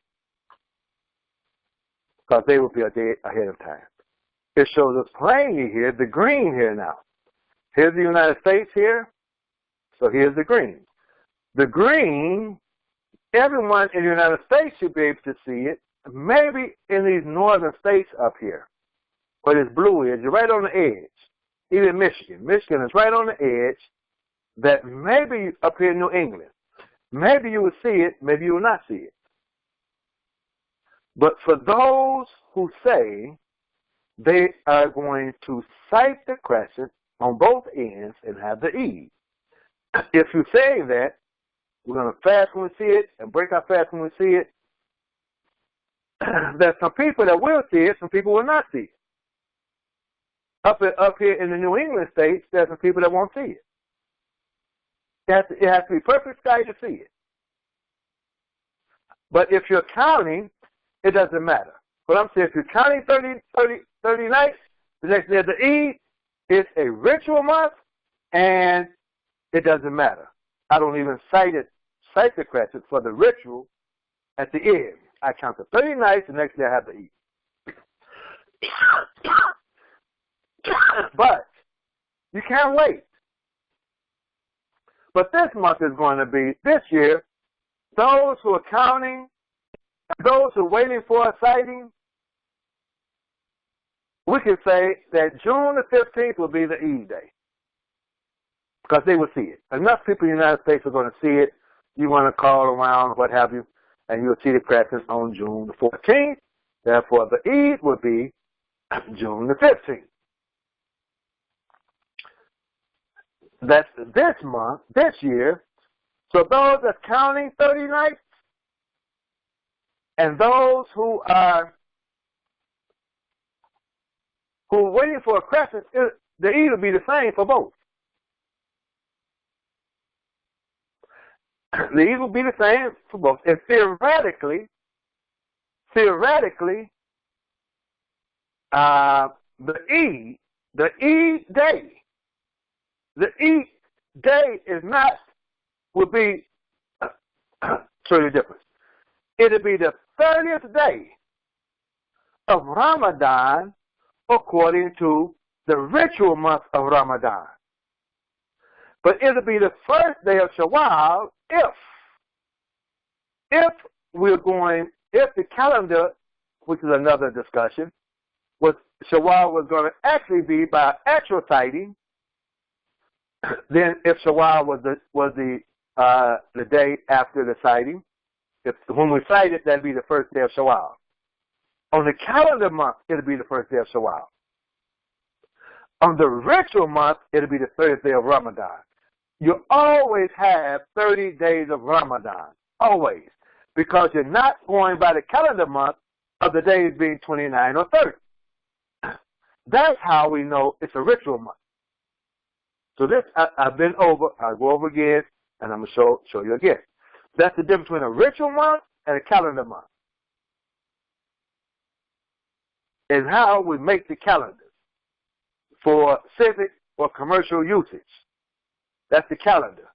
because they will be a day ahead of time. It shows us plainly here, the green here now. Here's the United States here, so here's the green. The green, everyone in the United States should be able to see it, maybe in these northern states up here, where this blue is, you're right on the edge. Even Michigan. Michigan is right on the edge, that maybe up here in New England, maybe you will see it, maybe you will not see it. But for those who say they are going to sight the crescent on both ends and have the Eid. If you say that, we're going to fast when we see it and break our fast when we see it, there's some people that will see it, some people will not see it. Up here in the New England states, there's some people that won't see it. It has to be perfect sky to see it. But if you're counting, it doesn't matter. But I'm saying if you're counting 30 nights, the next day of the Eid, it's a ritual month, and it doesn't matter. I don't even cite the crescent for the ritual at the end. I count the 30 nights, the next day I have to eat. But you can't wait. But this month is going to be, this year, those who are counting, those who are waiting for a sighting, we can say that June the 15th will be the Eid day. Because they will see it. Enough people in the United States are going to see it. You want to call around, what have you, and you'll see the crescent on June the 14th. Therefore, the Eid will be June the 15th. That's this month, this year. So those that's counting 30 nights, and those who are waiting for a crescent, the Eid will be the same for both. The Eid will be the same for both. And theoretically, the Eid day would be truly different. It'll be the 30th day of Ramadan according to the ritual month of Ramadan. But it'll be the first day of Shawwal if the calendar, which is another discussion, Shawwal was going to actually be by actual sighting. Then if Shawwal was the day after the sighting, when we sight it, that'd be the first day of Shawwal. On the calendar month, it'll be the first day of Shawwal. On the ritual month, it'll be the 30th day of Ramadan. You always have 30 days of Ramadan, always, because you're not going by the calendar month of the days being 29 or 30. That's how we know it's a ritual month. So this, I've been over, I'll go over again, and I'm going to show you again. That's the difference between a ritual month and a calendar month. And how we make the calendars for civic or commercial usage. That's the calendar.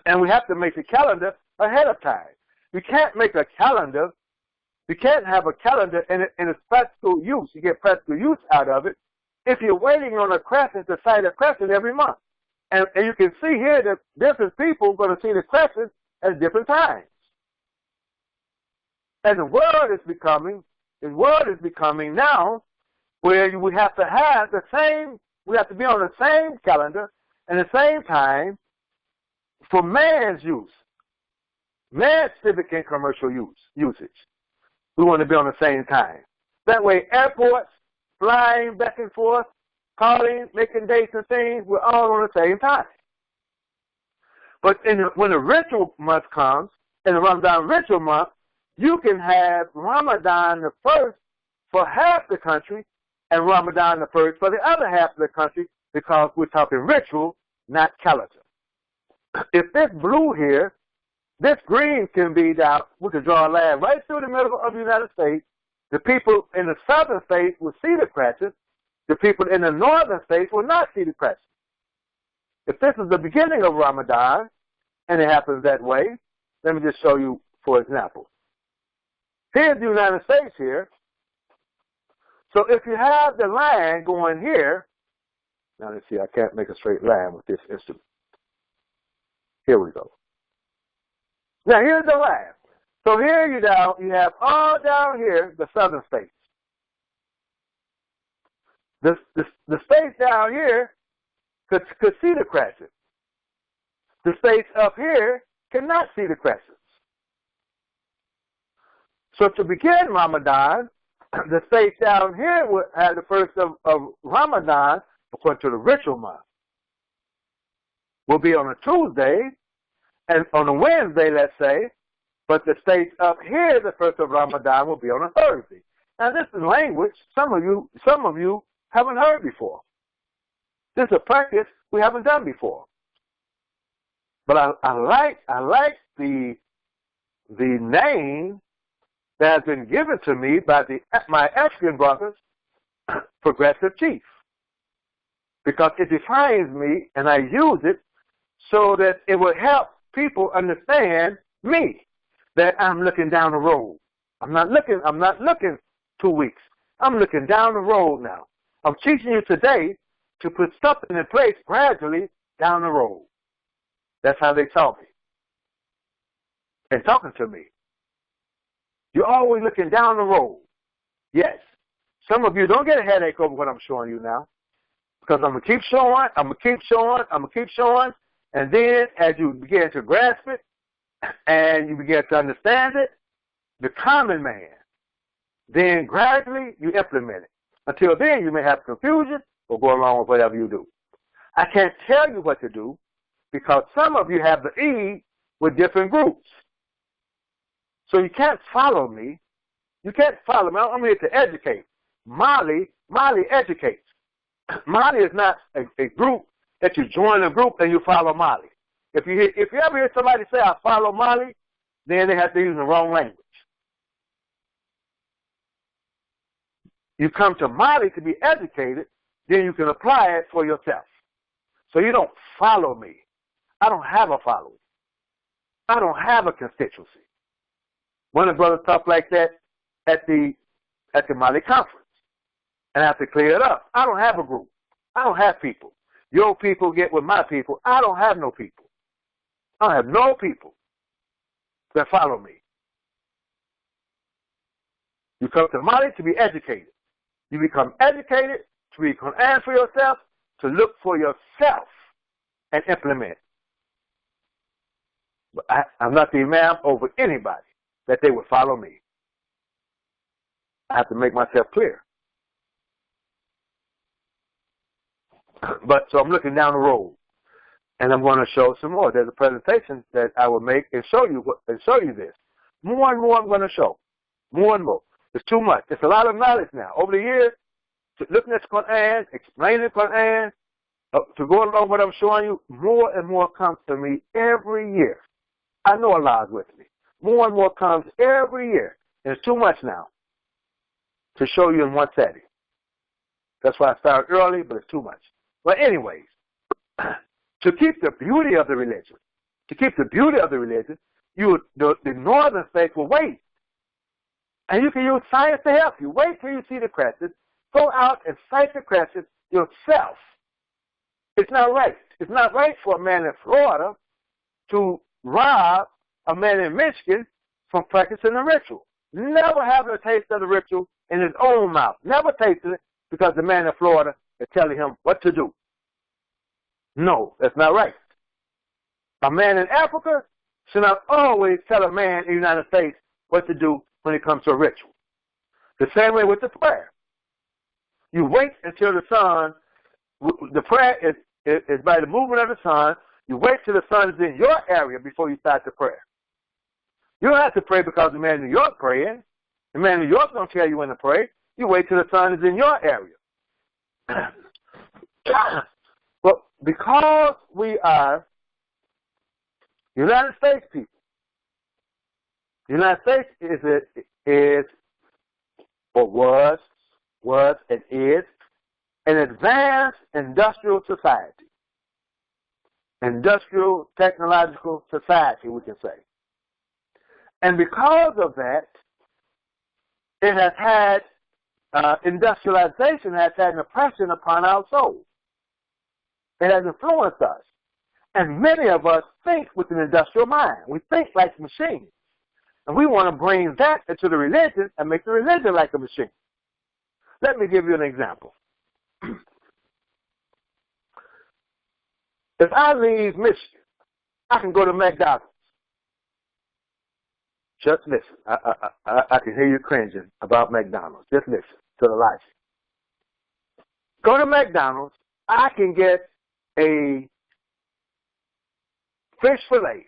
And we have to make the calendar ahead of time. You can't make a calendar, you can't have a calendar and it's practical use. You get practical use out of it if you're waiting on a crescent to sight a crescent every month. And you can see here that different people are going to see the crescent at different times. And the world is becoming now where we have to have we have to be on the same calendar and the same time for man's use, man's civic and commercial usage. We want to be on the same time. That way, airports, flying back and forth, calling, making dates and things, we're all on the same time. But when the ritual month comes, in the Ramadan ritual month, you can have Ramadan the first for half the country and Ramadan the first for the other half of the country because we're talking ritual, not calendar. If this blue here, this green can be down, we can draw a line right through the middle of the United States. The people in the southern states will see the crescent. The people in the northern states will not see the crescent. If this is the beginning of Ramadan, and it happens that way, let me just show you, for example. Here's the United States here. So if you have the line going here, now let's see, I can't make a straight line with this instrument. Here we go. Now here's the line. So here you have all down here the southern states. The states down here could see the crescent. The states up here cannot see the crescents. So to begin Ramadan, the states down here would have the first of Ramadan, according to the ritual month, will be on a Tuesday, and on a Wednesday, let's say, but the states up here, the first of Ramadan will be on a Thursday. Now, this is language some of you haven't heard before. This is a practice we haven't done before. But I like the name that has been given to me by my African brothers, Progressive Chief, because it defines me, and I use it so that it will help people understand me, that I'm looking down the road. I'm not looking 2 weeks. I'm looking down the road now. I'm teaching you today to put something in place gradually down the road. That's how they taught me. And talking to me. You're always looking down the road. Yes. Some of you don't get a headache over what I'm showing you now. Because I'm going to keep showing, and then as you begin to grasp it, and you begin to understand it, the common man, then gradually you implement it. Until then, you may have confusion or go along with whatever you do. I can't tell you what to do because some of you have the E with different groups. So you can't follow me. You can't follow me. I'm here to educate. Molly educates. Molly is not a group that you join a group and you follow Molly. If you ever hear somebody say, I follow Molly, then they have to use the wrong language. You come to Molly to be educated, then you can apply it for yourself. So you don't follow me. I don't have a following. I don't have a constituency. One of the brothers talked like that at the Molly conference. And I have to clear it up. I don't have a group. I don't have people. Your people get with my people. I don't have no people. I don't have no people that follow me. You come to Molly to be educated. You become educated to read Qur'an for yourself, to look for yourself and implement. But I'm not the Imam over anybody that they would follow me. I have to make myself clear. But so I'm looking down the road, and I'm going to show some more. There's a presentation that I will make and show you this. More and more I'm going to show. More and more. It's too much. It's a lot of knowledge now. Over the years, looking at the Qur'an, explaining the Qur'an, to go along with what I'm showing you, more and more comes to me every year. I know Allah is with me. More and more comes every year. And it's too much now to show you in one setting. That's why I started early, but it's too much. But anyways, to keep the beauty of the religion, the northern states will wait. And you can use science to help you. Wait till you see the crescent. Go out and sight the crescent yourself. It's not right. It's not right for a man in Florida to rob a man in Michigan from practicing the ritual. Never having a taste of the ritual in his own mouth. Never tasting it because the man in Florida is telling him what to do. No, that's not right. A man in Africa should not always tell a man in the United States what to do when it comes to a ritual. The same way with the prayer. You wait until the sun, the prayer is by the movement of the sun. You wait till the sun is in your area before you start the prayer. You don't have to pray because the man in New York praying. The man in New York don't tell you when to pray. You wait till the sun is in your area. But because we are United States people, the United States is or was and is an advanced industrial society. Industrial technological society, we can say. And because of that, it has had, industrialization has had an oppression upon our souls. It has influenced us. And many of us think with an industrial mind. We think like machines. And we want to bring that into the religion and make the religion like a machine. Let me give you an example. If I leave Michigan, I can go to McDonald's. Just listen. I can hear you cringing about McDonald's. Just listen to the logic. Go to McDonald's. I can get a fish fillet,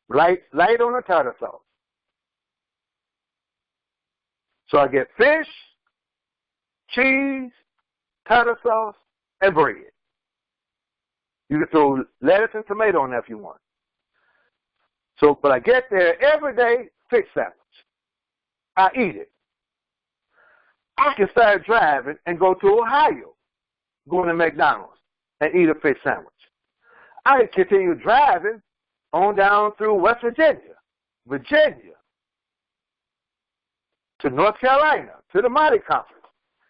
light on the tartar sauce. So I get fish, cheese, tartar sauce, and bread. You can throw lettuce and tomato on there if you want. So, but I get there every day, fish sandwich. I eat it. I can start driving and go to Ohio, go to McDonald's, and eat a fish sandwich. I can continue driving on down through West Virginia, to North Carolina, to the Mighty Conference.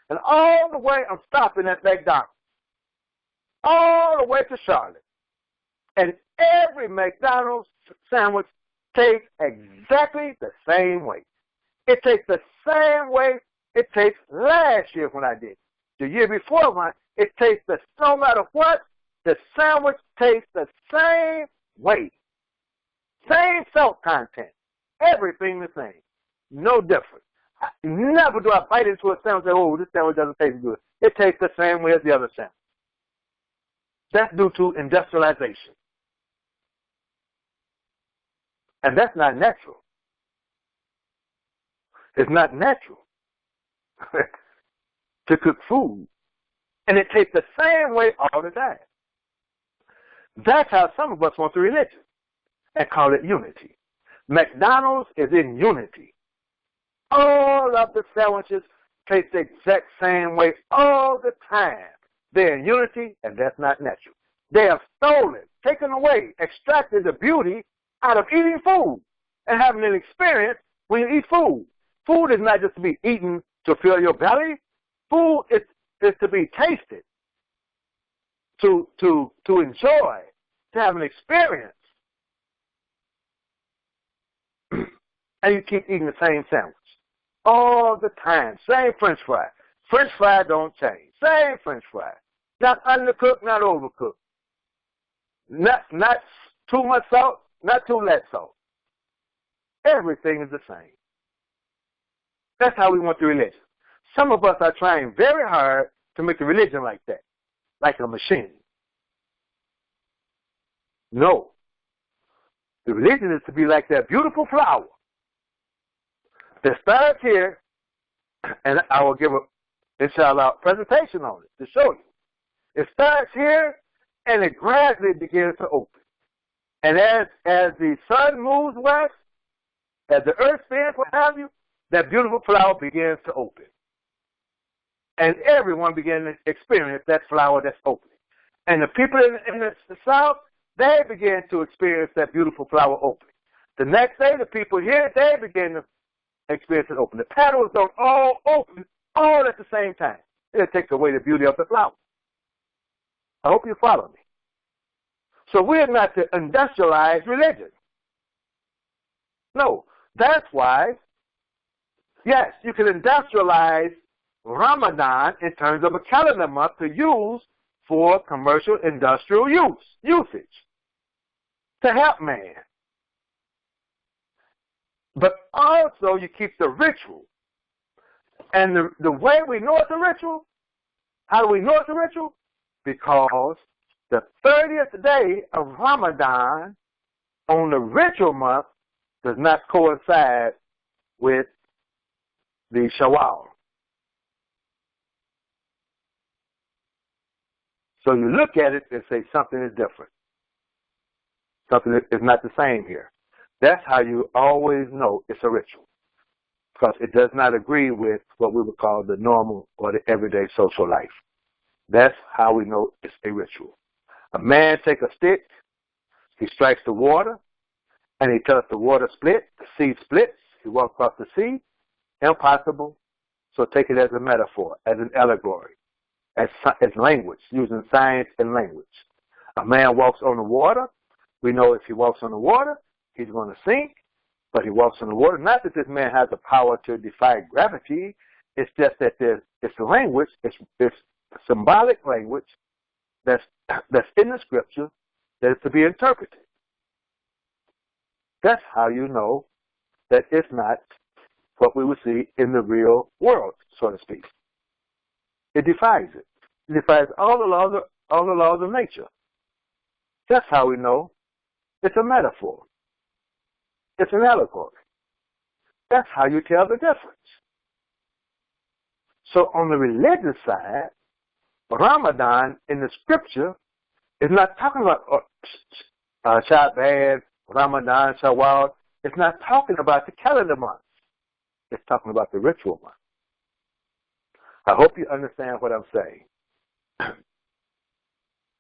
And all the way I'm stopping at McDonald's. All the way to Charlotte. And every McDonald's sandwich tastes exactly the same way. It tastes the same way it tastes last year when I did it. The year before mine, it tastes no matter what, the sandwich tastes the same way. Same salt content. Everything the same. No different. Never do I bite into a sandwich and say, oh, this sandwich doesn't taste good. It tastes the same way as the other sandwich. That's due to industrialization. And that's not natural. It's not natural to cook food. And it tastes the same way all the time. That's how some of us want the religion and call it unity. McDonald's is in unity. All of the sandwiches taste the exact same way all the time. They're in unity, and that's not natural. They have stolen, taken away, extracted the beauty out of eating food and having an experience when you eat food. Food is not just to be eaten to fill your belly. Food is to be tasted, to enjoy, to have an experience. And you keep eating the same sandwich all the time. Same French fry. French fry don't change. Same French fry. Not undercooked, not overcooked. Not too much salt, not too less salt. Everything is the same. That's how we want the religion. Some of us are trying very hard to make the religion like that, like a machine. No. The religion is to be like that beautiful flower that starts here, and I will give a, inshallah, presentation on it to show you. It starts here, and it gradually begins to open. And as the sun moves west, as the earth spins, what have you, that beautiful flower begins to open. And everyone begins to experience that flower that's opening. And the people in the south, they begin to experience that beautiful flower opening. The next day, the people here, they begin to experience it open. The petals don't all open all at the same time. It takes away the beauty of the flower. I hope you follow me. So we're not to industrialize religion. No, that's why, yes, you can industrialize Ramadan in terms of a calendar month to use for commercial industrial usage to help man. But also you keep the ritual. And the way we know it's a ritual, how do we know it's a ritual? Because the 30th day of Ramadan on the ritual month does not coincide with the Shawwal. So you look at it and say something is different. Something is not the same here. That's how you always know it's a ritual. Because it does not agree with what we would call the normal or the everyday social life. That's how we know it's a ritual. A man takes a stick, he strikes the water, and he tells the water split, the sea splits, he walks across the sea. Impossible. So take it as a metaphor, as an allegory, as language, using science and language. A man walks on the water. We know if he walks on the water, he's going to sink, but he walks on the water. Not that this man has the power to defy gravity. It's just that it's a language, it's symbolic language that's in the scripture that is to be interpreted. That's how you know that it's not what we would see in the real world, so to speak. It defies it. It defies all the laws of nature. That's how we know it's a metaphor. It's an allegory. That's how you tell the difference. So on the religious side, Ramadan in the scripture is not talking about Sha'ban, Ramadan, Shawwal. It's not talking about the calendar month. It's talking about the ritual month. I hope you understand what I'm saying.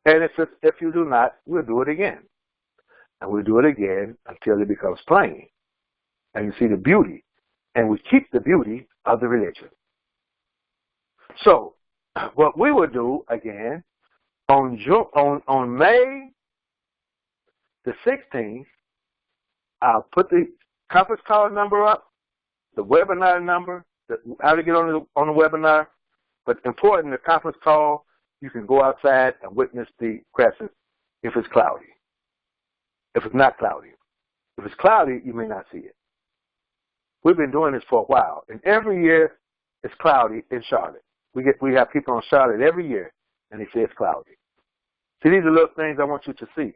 And if you do not, we'll do it again. And we'll do it again until it becomes plain. And you see the beauty. And we keep the beauty of the religion. So, what we will do again, on May the 16th, I'll put the conference call number up, the webinar number, how to get on the webinar. But important, the conference call, you can go outside and witness the crescent if it's cloudy. If it's not cloudy. If it's cloudy, you may not see it. We've been doing this for a while, and every year it's cloudy in Charlotte. We have people in Charlotte every year, and they say it's cloudy. See, these are little things I want you to see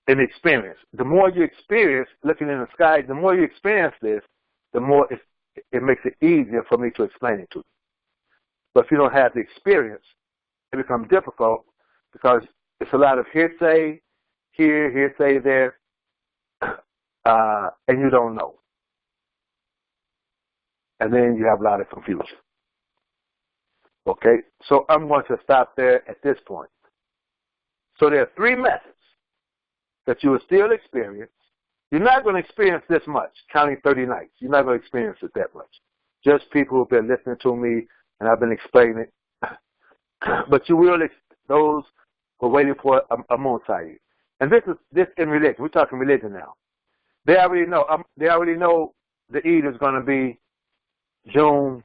and experience. The more you experience looking in the sky, the more you experience this, the more it makes it easier for me to explain it to you. But if you don't have the experience, it becomes difficult because it's a lot of hearsay here, hearsay there, and you don't know. And then you have a lot of confusion. Okay, so I'm going to stop there at this point. So there are three methods that you will still experience. You're not going to experience this much, counting 30 nights. You're not going to experience it that much. Just people who've been listening to me, and I've been explaining it. But you will, those who are waiting for a moon sighting. And this in religion. We're talking religion now. They already know. The Eid is going to be June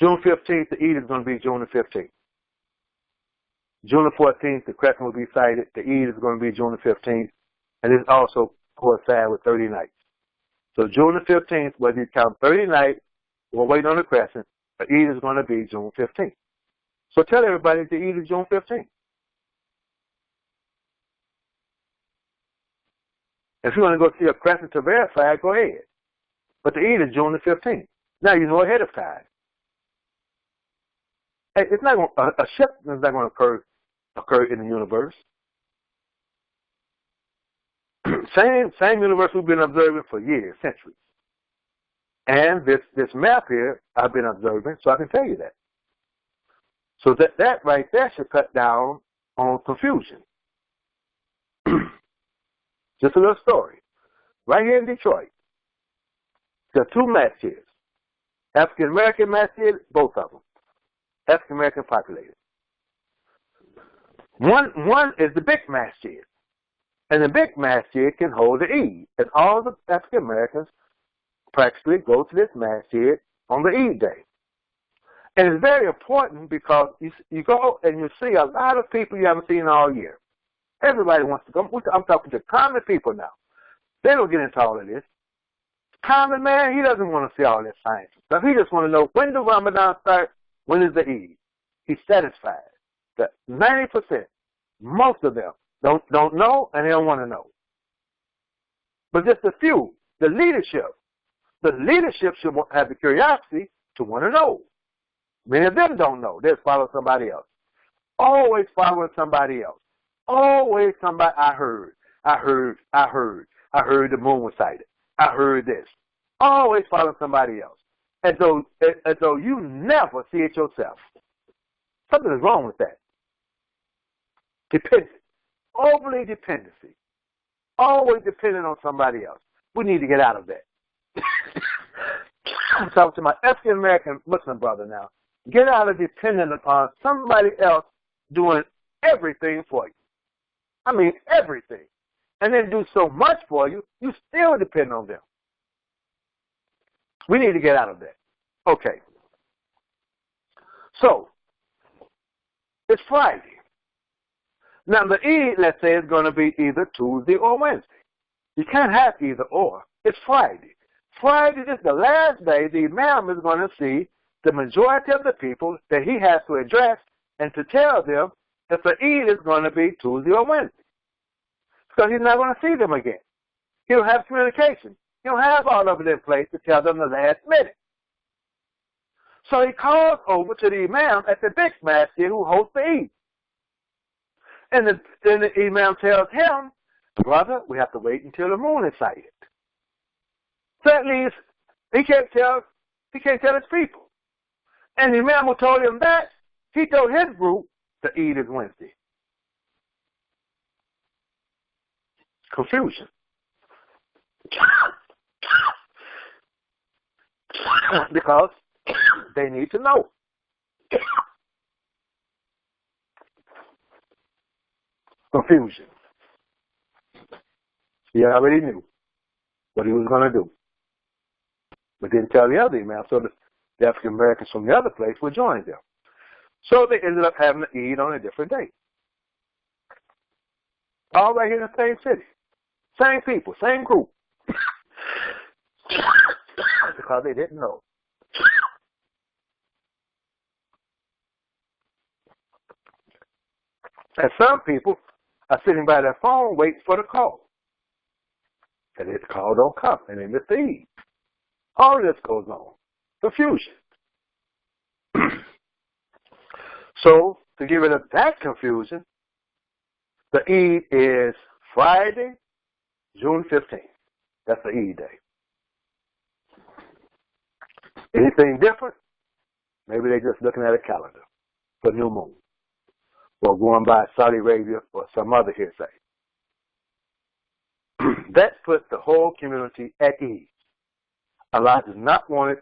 15th. The Eid is going to be June the 15th. June the 14th, the crescent will be sighted. The Eid is going to be June the 15th. And it's also coincide with 30 nights. So June the 15th, whether you count 30 nights or wait on the crescent, the Eid is going to be June 15th. So tell everybody the Eid is June 15th. If you want to go see a crescent to verify, go ahead. But the Eid is June the 15th. Now you know ahead of time. Hey, it's not going, a shift is not going to occur in the universe. Same universe we've been observing for years, centuries. And this map here I've been observing, so I can tell you that. So that right there should cut down on confusion. Just a little story. Right here in Detroit, there are two masjids. African American masjid, both of them. African American populated. One is the big masjid. And the big masjid can hold the Eid. And all the African Americans practically go to this masjid on the Eid day. And it's very important because you go and you see a lot of people you haven't seen all year. Everybody wants to go. I'm talking to common people now. They don't get into all of this. Common man, he doesn't want to see all this science stuff. He just want to know when does Ramadan start, when is the Eid. He's satisfied that 90%, most of them, don't know and they don't want to know. But just a few, the leadership should have the curiosity to want to know. Many of them don't know. They'll follow somebody else. Always following somebody else. Always somebody, I heard the moon was sighted. I heard this. Always following somebody else. As though you never see it yourself. Something is wrong with that. Dependent. Overly dependency. Always dependent on somebody else. We need to get out of that. I'm talking to my African American Muslim brother now. Get out of dependent upon somebody else doing everything for you. I mean everything. And then do so much for you, you still depend on them. We need to get out of that. Okay. So, it's Friday. Now, the Eid, let's say, is going to be either Tuesday or Wednesday. You can't have either or. It's Friday. Friday is the last day the Imam is going to see the majority of the people that he has to address and to tell them if the Eid is going to be Tuesday or Wednesday. Because he's not going to see them again. He don't have communication. He don't have all of it in place to tell them the last minute. So he calls over to the Imam at the big masjid who hosts the Eid. And then the Imam tells him, brother, we have to wait until the moon is sighted. So that means he can't tell his people. And the Imam who told him that, he told his group the Eid is Wednesday. Confusion. Because they need to know. Confusion. He already knew what he was going to do. But didn't tell the other Imam, so the African Americans from the other place would join them. So they ended up having the Eid on a different day. All right here in the same city. Same people, same group. Because they didn't know. And some people are sitting by their phone waiting for the call. And the call don't come, and they miss the Eid. All of this goes on. Confusion. So, to get rid of that confusion, the Eid is Friday, June 15th. That's the Eid day. Anything different? Maybe they're just looking at a calendar for new moon. Or going by Saudi Arabia or some other hearsay. That puts the whole community at ease. Allah does not want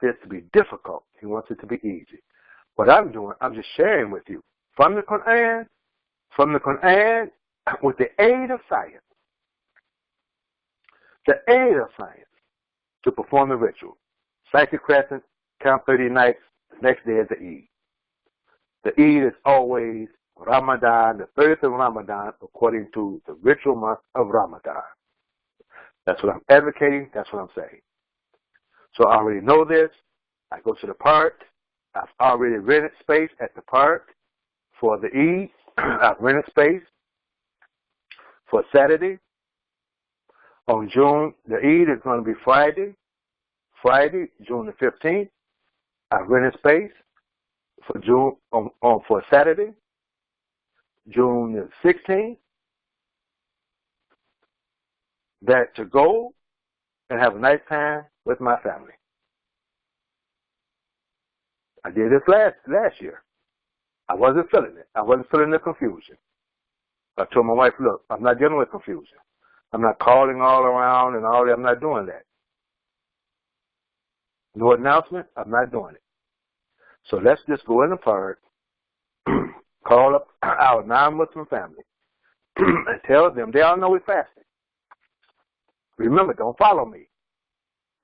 this to be difficult. He wants it to be easy. What I'm doing, I'm just sharing with you from the Qur'an, with the aid of science. The aid of science to perform the ritual. Psychic crescent, count 30 nights, the next day is the Eid. The Eid is always Ramadan, the 30th of Ramadan, according to the ritual month of Ramadan. That's what I'm advocating. That's what I'm saying. So I already know this. I go to the park. I've already rented space at the park for the Eid. I've rented space for Saturday. On June, the Eid is going to be Friday, June the 15th. I've rented space for June for Saturday, June the 16th. That to go and have a nice time with my family. I did this last year. I wasn't feeling it. I wasn't feeling the confusion. I told my wife, look, I'm not dealing with confusion. I'm not calling all around and all that. I'm not doing that. No announcement, I'm not doing it. So let's just go in the park, call up our non-Muslim family, and tell them, they all know we're fasting. Remember, don't follow me.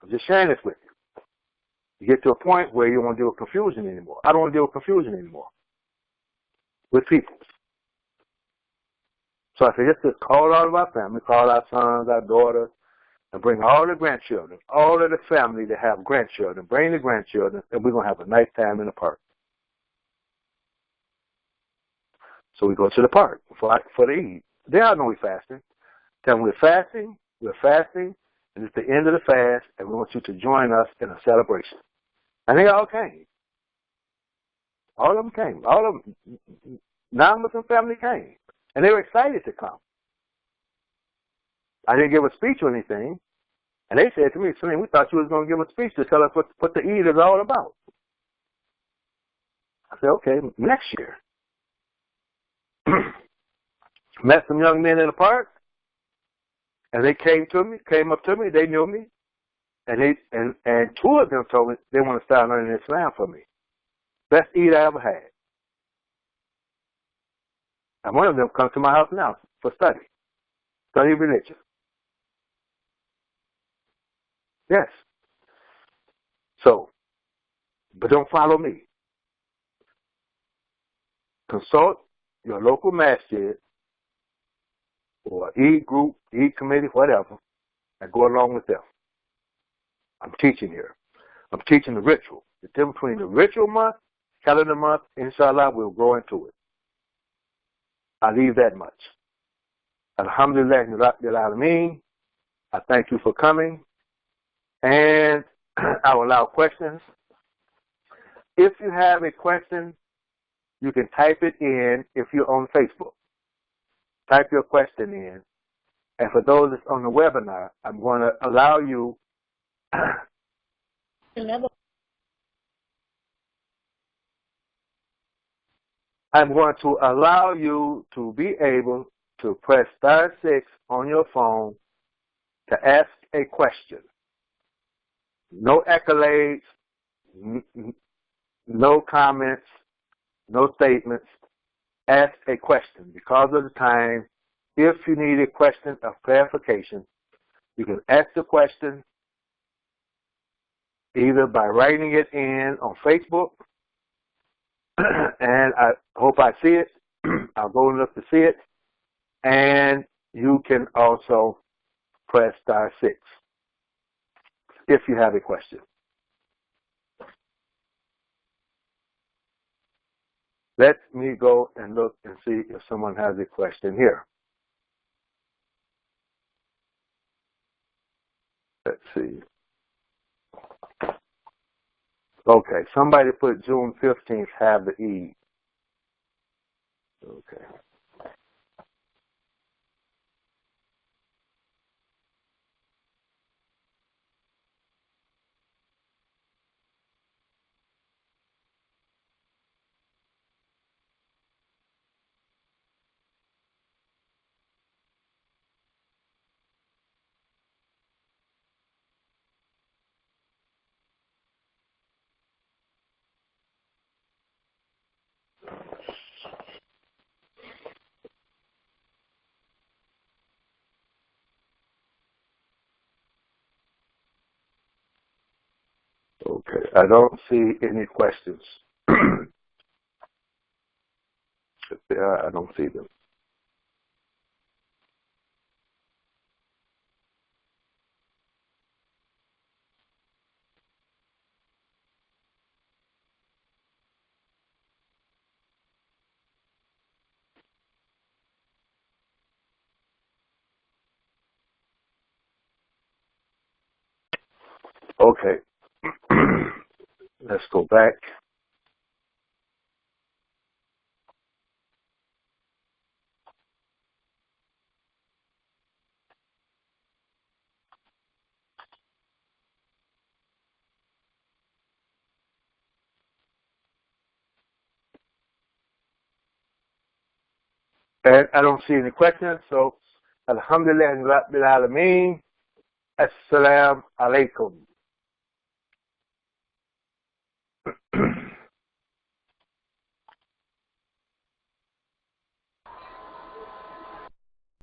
I'm just sharing this with you. You get to a point where you don't want to deal with confusion anymore. I don't want to deal with confusion anymore with people. So I said, just call all of our family, call our sons, our daughters, and bring all the grandchildren, all of the family that have grandchildren, bring the grandchildren, and we're going to have a nice time in the park. So we go to the park for the Eid. They all know we're fasting. Tell them we're fasting, and it's the end of the fast, and we want you to join us in a celebration. And they all came. All of them came. All of them, non-Muslim family came. And they were excited to come. I didn't give a speech or anything. And they said to me, Salim, we thought you was going to give a speech to tell us what the Eid is all about. I said, okay, next year. Met some young men in the park. And they came up to me, they knew me. And two of them told me they want to start learning Islam for me. Best Eid I ever had. And one of them comes to my house now for study religion. Yes. So, but don't follow me. Consult your local masjid or Eid group, Eid committee, whatever, and go along with them. I'm teaching here. I'm teaching the ritual. The difference between the ritual month, calendar month, inshallah, we'll grow into it. I leave that much. Alhamdulillah, Rabbil Alameen. I thank you for coming. And I will allow questions. If you have a question, you can type it in if you're on Facebook. Type your question in. And for those that's on the webinar, I'm going to allow you to be able to press *6 on your phone to ask a question. No accolades, no comments, no statements. Ask a question. Because of the time, if you need a question of clarification, you can ask the question either by writing it in on Facebook, and I hope I see it. I'll go and look to see it. And you can also press *6 if you have a question. Let me go and look and see if someone has a question here. Let's see. Okay, somebody put June 15th, have the Eid. Okay. Okay, I don't see any questions. I don't see them. Okay, let's go back. And I don't see any questions, so Alhamdulillah Rabbil Alameen. Assalamu alaikum.